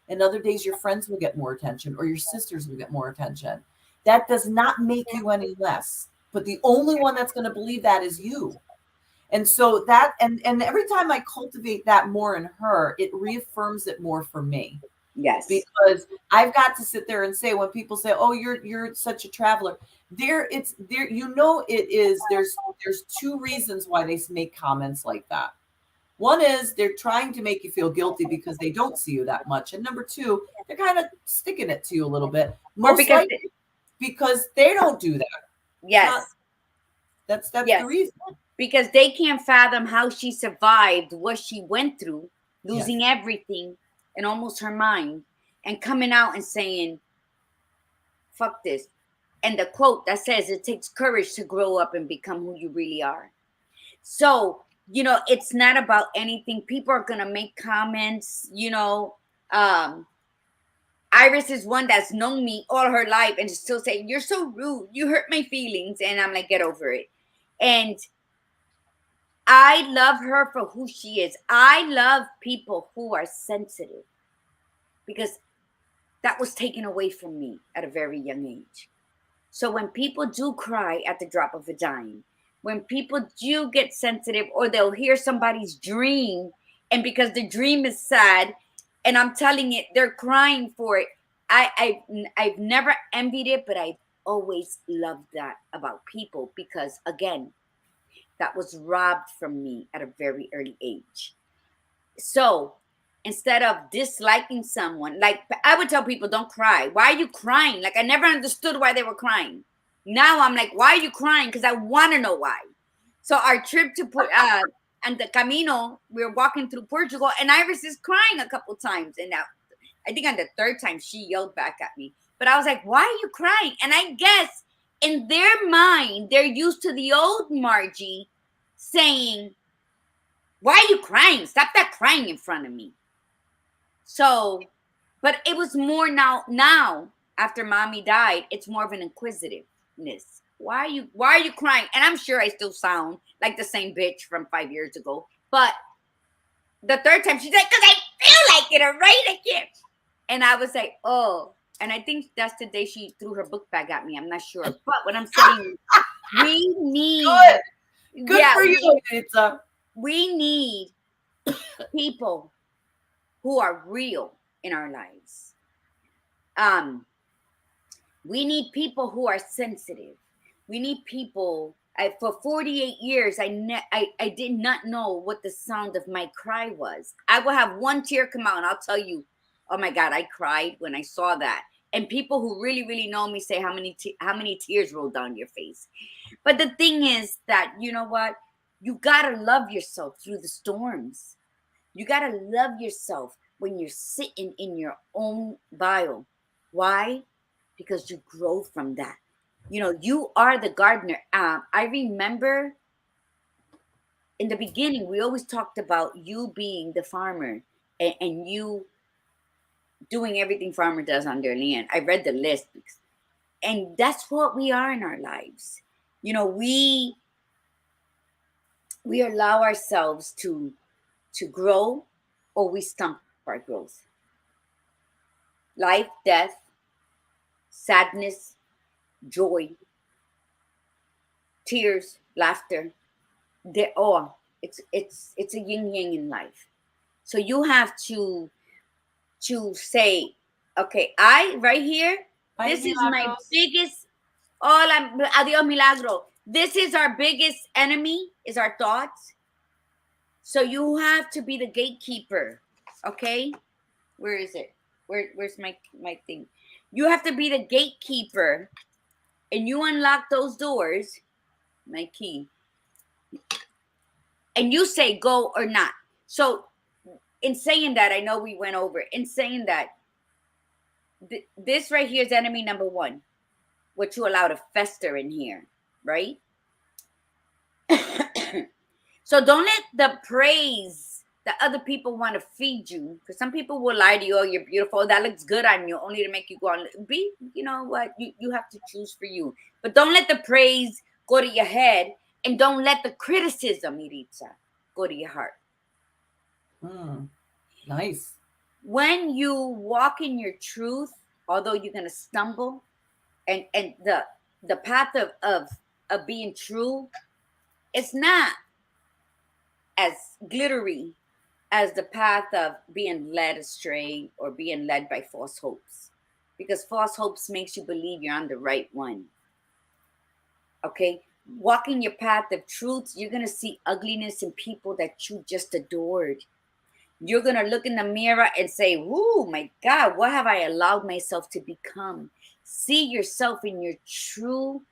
and other days your friends will get more attention or your sisters will get more attention. That does not make you any less. But the only one that's going to believe that is you. And so that, and every time I cultivate that more in her, it reaffirms it more for me, Yes. because I've got to sit there and say, when people say, "Oh, you're such a traveler," it's there. It is. There's two reasons why they make comments like that. One is they're trying to make you feel guilty because they don't see you that much, and number two, they're kind of sticking it to you a little bit, Or most because likely because they don't do that. It's not. yes, That's the yes, reason. because they can't fathom how she survived what she went through, Yes. losing everything and almost her mind, and coming out and saying, "Fuck this." And the quote that says, "It takes courage to grow up and become who you really are." So, it's not about anything. People are going to make comments, Iris is one that's known me all her life and still saying, "You're so rude. You hurt my feelings." And I'm like, get over it. And I love her for who she is. I love people who are sensitive because that was taken away from me at a very young age. So when people do cry at the drop of a dime, when people do get sensitive or they'll hear somebody's dream, and because the dream is sad and I'm telling it, they're crying for it. I've never envied it, but I've always loved that about people because, again, that was robbed from me at a very early age. So instead of disliking someone, like I would tell people, don't cry. Why are you crying? Like I never understood why they were crying. Now I'm like, why are you crying? Because I want to know why. So our trip to and the Camino, we were walking through Portugal, and Iris is crying a couple times, and now I think on the third time she yelled back at me. But I was like, why are you crying? And I guess in their mind, they're used to the old Margie saying, why are you crying? Stop that crying in front of me. So, but it was more now after mommy died, it's more of an inquisitiveness. Why are you crying? And I'm sure I still sound like the same bitch from 5 years ago. But the third time she's like, because I feel like it, all right? I can't. And I was like, oh. And I think that's the day she threw her book bag at me. I'm not sure. But what I'm saying, we need Good for you, Pizza. We need people who are real in our lives. We need people who are sensitive. We need people. For 48 years, I did not know what the sound of my cry was. I will have one tear come out, and I'll tell you, oh my God, I cried when I saw that. And people who really, really know me say how many tears rolled down your face. But the thing is that, you know what? You gotta love yourself through the storms. You gotta love yourself when you're sitting in your own bile. Why? Because you grow from that. You are the gardener. I remember in the beginning, we always talked about you being the farmer and you doing everything farmer does on their land. I read the list, and that's what we are in our lives. We allow ourselves to grow, or we stump our growth. Life, death, sadness, joy, tears, laughter, they're all it's a yin yang in life. So you have to say, okay, I right here, this is my biggest, all I'm adios milagro. This is our biggest enemy, is our thoughts. So you have to be the gatekeeper. Okay, where is it? Where's my thing? You have to be the gatekeeper, and you unlock those doors. My key. And you say go or not. So in saying that, I know we went over. In saying that, this right here is enemy number one. What you allow to fester in here, right? So don't let the praise that other people want to feed you, because some people will lie to you, oh, you're beautiful, oh, that looks good on you, only to make you go on. Be, you know what? You have to choose for you. But don't let the praise go to your head, and don't let the criticism, Iritza, go to your heart. Mm, nice. When you walk in your truth, although you're gonna stumble, and the path of being true, it's not as glittery as the path of being led astray or being led by false hopes, because false hopes makes you believe you're on the right one. Okay, walking your path of truth, you're gonna see ugliness in people that you just adored. You're gonna look in the mirror and say, "Oh my God, what have I allowed myself to become?" See yourself in your true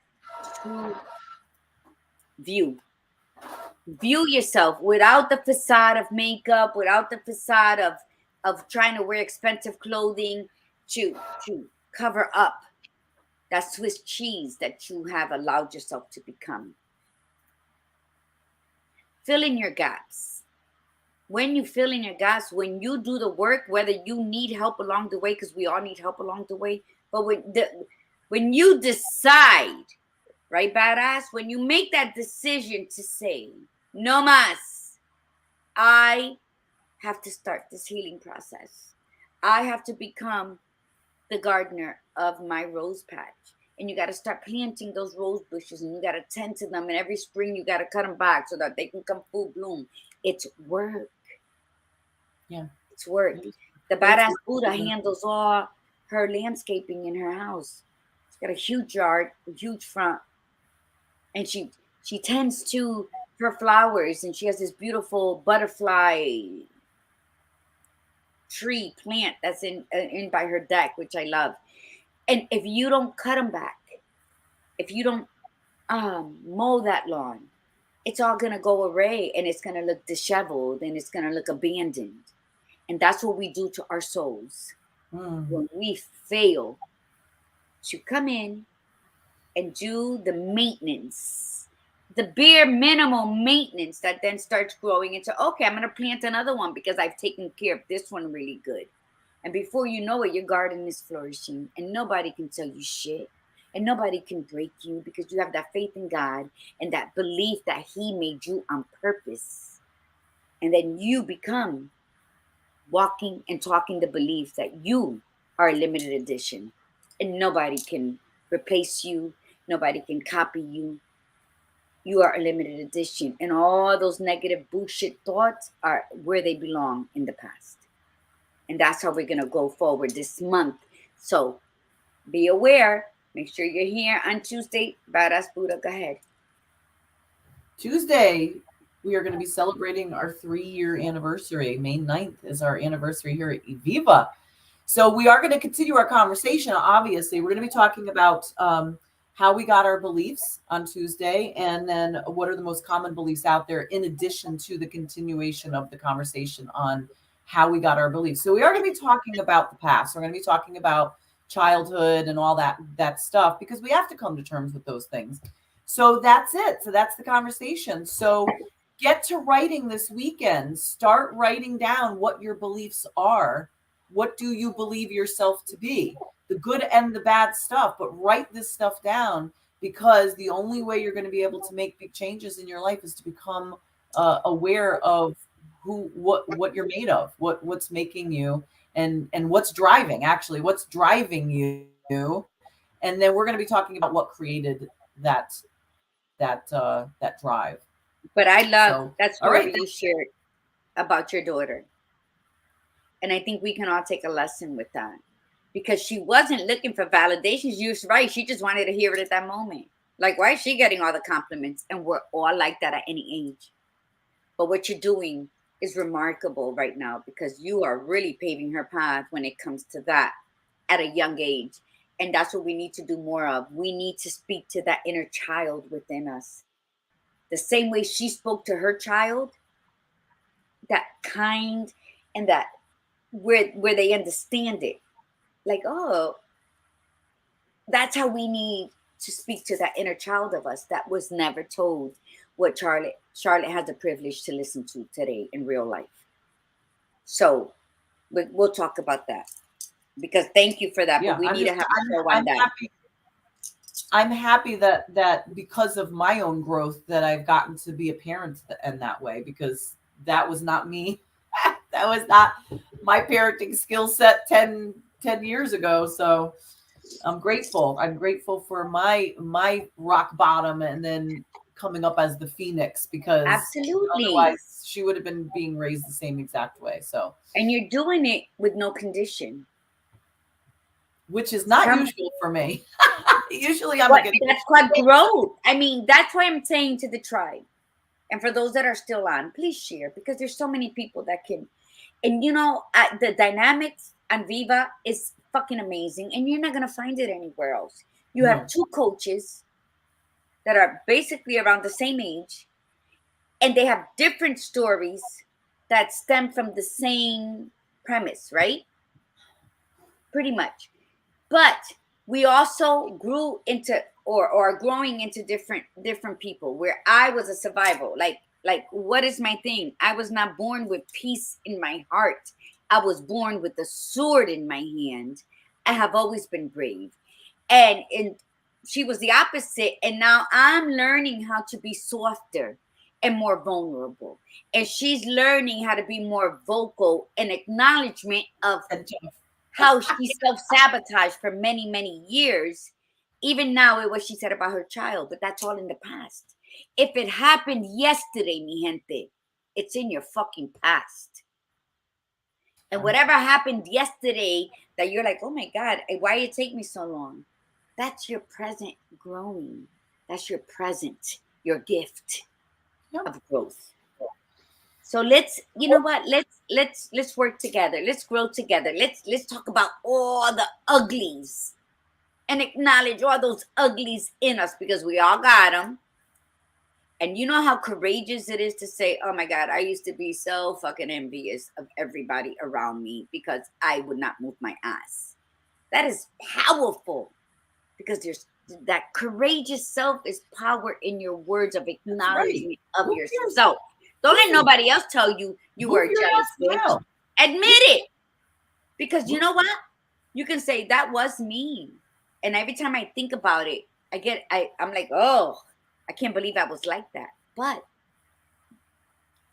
view. View yourself without the facade of makeup, without the facade of trying to wear expensive clothing to cover up that Swiss cheese that you have allowed yourself to become. Fill in your gaps. When you fill in your gaps, when you do the work, whether you need help along the way, because we all need help along the way, but when you decide, right, badass, when you make that decision to say, no mas, I have to start this healing process. I have to become the gardener of my rose patch. And you got to start planting those rose bushes, and you got to tend to them. And every spring, you got to cut them back so that they can come full bloom. It's work. Yeah. It's work. The badass Buddha handles all her landscaping in her house. She's got a huge yard, a huge front. And she tends to her flowers, and she has this beautiful butterfly tree plant that's in by her deck, which I love. And if you don't cut them back, if you don't mow that lawn, it's all gonna go away, and it's gonna look disheveled, and it's gonna look abandoned. And that's what we do to our souls when we fail to come in and do the maintenance, the bare minimum maintenance that then starts growing into, okay, I'm going to plant another one because I've taken care of this one really good. And before you know it, your garden is flourishing, and nobody can tell you shit. And nobody can break you, because you have that faith in God and that belief that He made you on purpose. And then you become walking and talking the belief that you are a limited edition, and nobody can replace you. Nobody can copy you. You are a limited edition. And all those negative bullshit thoughts are where they belong, in the past. And that's how we're going to go forward this month. So be aware. Make sure you're here on Tuesday. Badass Buddha, go ahead. Tuesday, we are going to be celebrating our 3-year anniversary. May 9th is our anniversary here at Viva. So we are going to continue our conversation. Obviously, we're going to be talking about how we got our beliefs on Tuesday, and then what are the most common beliefs out there, in addition to the continuation of the conversation on how we got our beliefs. So we are going to be talking about the past. We're going to be talking about childhood and all that stuff, because we have to come to terms with those things. So that's it. So that's the conversation. So get to writing this weekend. Start writing down what your beliefs are. What do you believe yourself to be? The good and the bad stuff, but write this stuff down, because the only way you're going to be able to make big changes in your life is to become aware of what you're made of, what's making you, and what's driving you. And then we're going to be talking about what created that drive. But I love So, that all right. story you shared about your daughter. And I think we can all take a lesson with that, because she wasn't looking for validation. She was right. She just wanted to hear it at that moment. Like, why is she getting all the compliments? And we're all like that at any age. But what you're doing is remarkable right now, because you are really paving her path when it comes to that at a young age. And that's what we need to do more of. We need to speak to that inner child within us. The same way she spoke to her child, that kind, and that where they understand it. Like, oh, that's how we need to speak to that inner child of us that was never told. what Charlotte has the privilege to listen to today in real life. So we'll talk about that, because thank you for that. Yeah, But we need to have a show on that. happy. I'm happy that because of my own growth that I've gotten to be a parent in that way, because that was not me. That was not my parenting skill set 10 years ago. So I'm grateful. I'm grateful for my rock bottom and then coming up as the phoenix, because Absolutely. otherwise she would have been being raised the same exact way. So, and you're doing it with no condition, which is not usual for me. Usually I'm but that's called growth. I mean, that's why I'm saying to the tribe, and for those that are still on, please share, because there's so many people that can. And you know, the dynamics on Viva is fucking amazing, and you're not gonna find it anywhere else. You have two coaches that are basically around the same age, and they have different stories that stem from the same premise, right? Pretty much. But we also grew into or are growing into different people, where I was a survival. Like what is my thing? I was not born with peace in my heart. I was born with a sword in my hand. I have always been brave. And she was the opposite. And now I'm learning how to be softer and more vulnerable. And she's learning how to be more vocal in acknowledgement of how she self-sabotaged for many, many years. Even now, it what she said about her child, but that's all in the past. If it happened yesterday, mi gente, it's in your fucking past. And whatever happened yesterday that you're like, oh my God, why did it take me so long? That's your present growing. That's your present, your gift of growth. So let's, you know what? Let's work together. Let's grow together. Let's talk about all the uglies and acknowledge all those uglies in us, because we all got them. And you know how courageous it is to say, oh my God, I used to be so fucking envious of everybody around me because I would not move my ass. That is powerful, because there's that courageous self is power in your words of acknowledgement of yourself. Don't let nobody else tell you you were a jealous bitch. Admit it. Because you know what? You can say that was me. And every time I think about it, I'm like, oh, I can't believe I was like that. But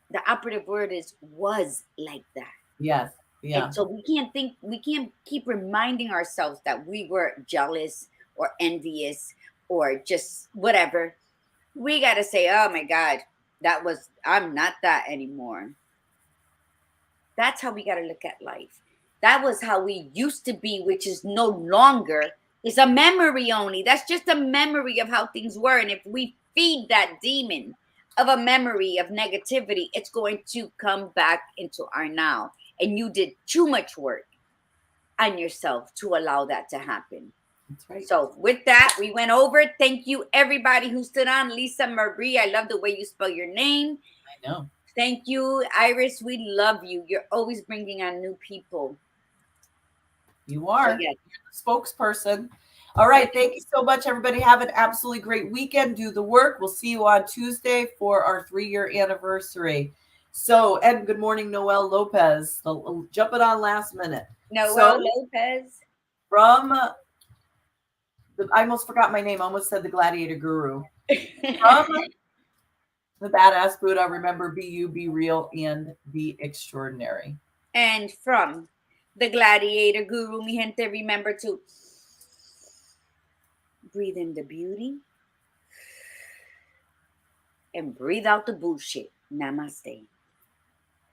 the operative word is was like that. Yes. Yeah. And so we can't keep reminding ourselves that we were jealous or envious or just whatever. We got to say, oh my God, I'm not that anymore. That's how we got to look at life. That was how we used to be, which is no longer. It's a memory only. That's just a memory of how things were. And if we feed that demon of a memory of negativity, it's going to come back into our now. And you did too much work on yourself to allow that to happen. That's right. So with that, we went over. Thank you, everybody who stood on. Lisa Marie, I love the way you spell your name. I know. Thank you, Iris. We love you. You're always bringing on new people. You are. So, yeah. You're the spokesperson. All right. Thank you so much, everybody. Have an absolutely great weekend. Do the work. We'll see you on Tuesday for our 3-year anniversary. So, and good morning, Noel Lopez. Jumping on last minute. Noel Lopez. From, I almost forgot my name. I almost said the Gladiator Guru. From the Badass Buddha, remember, be you, be real, and be extraordinary. And from the Gladiator Guru, mi gente, remember to breathe in the beauty and breathe out the bullshit. Namaste.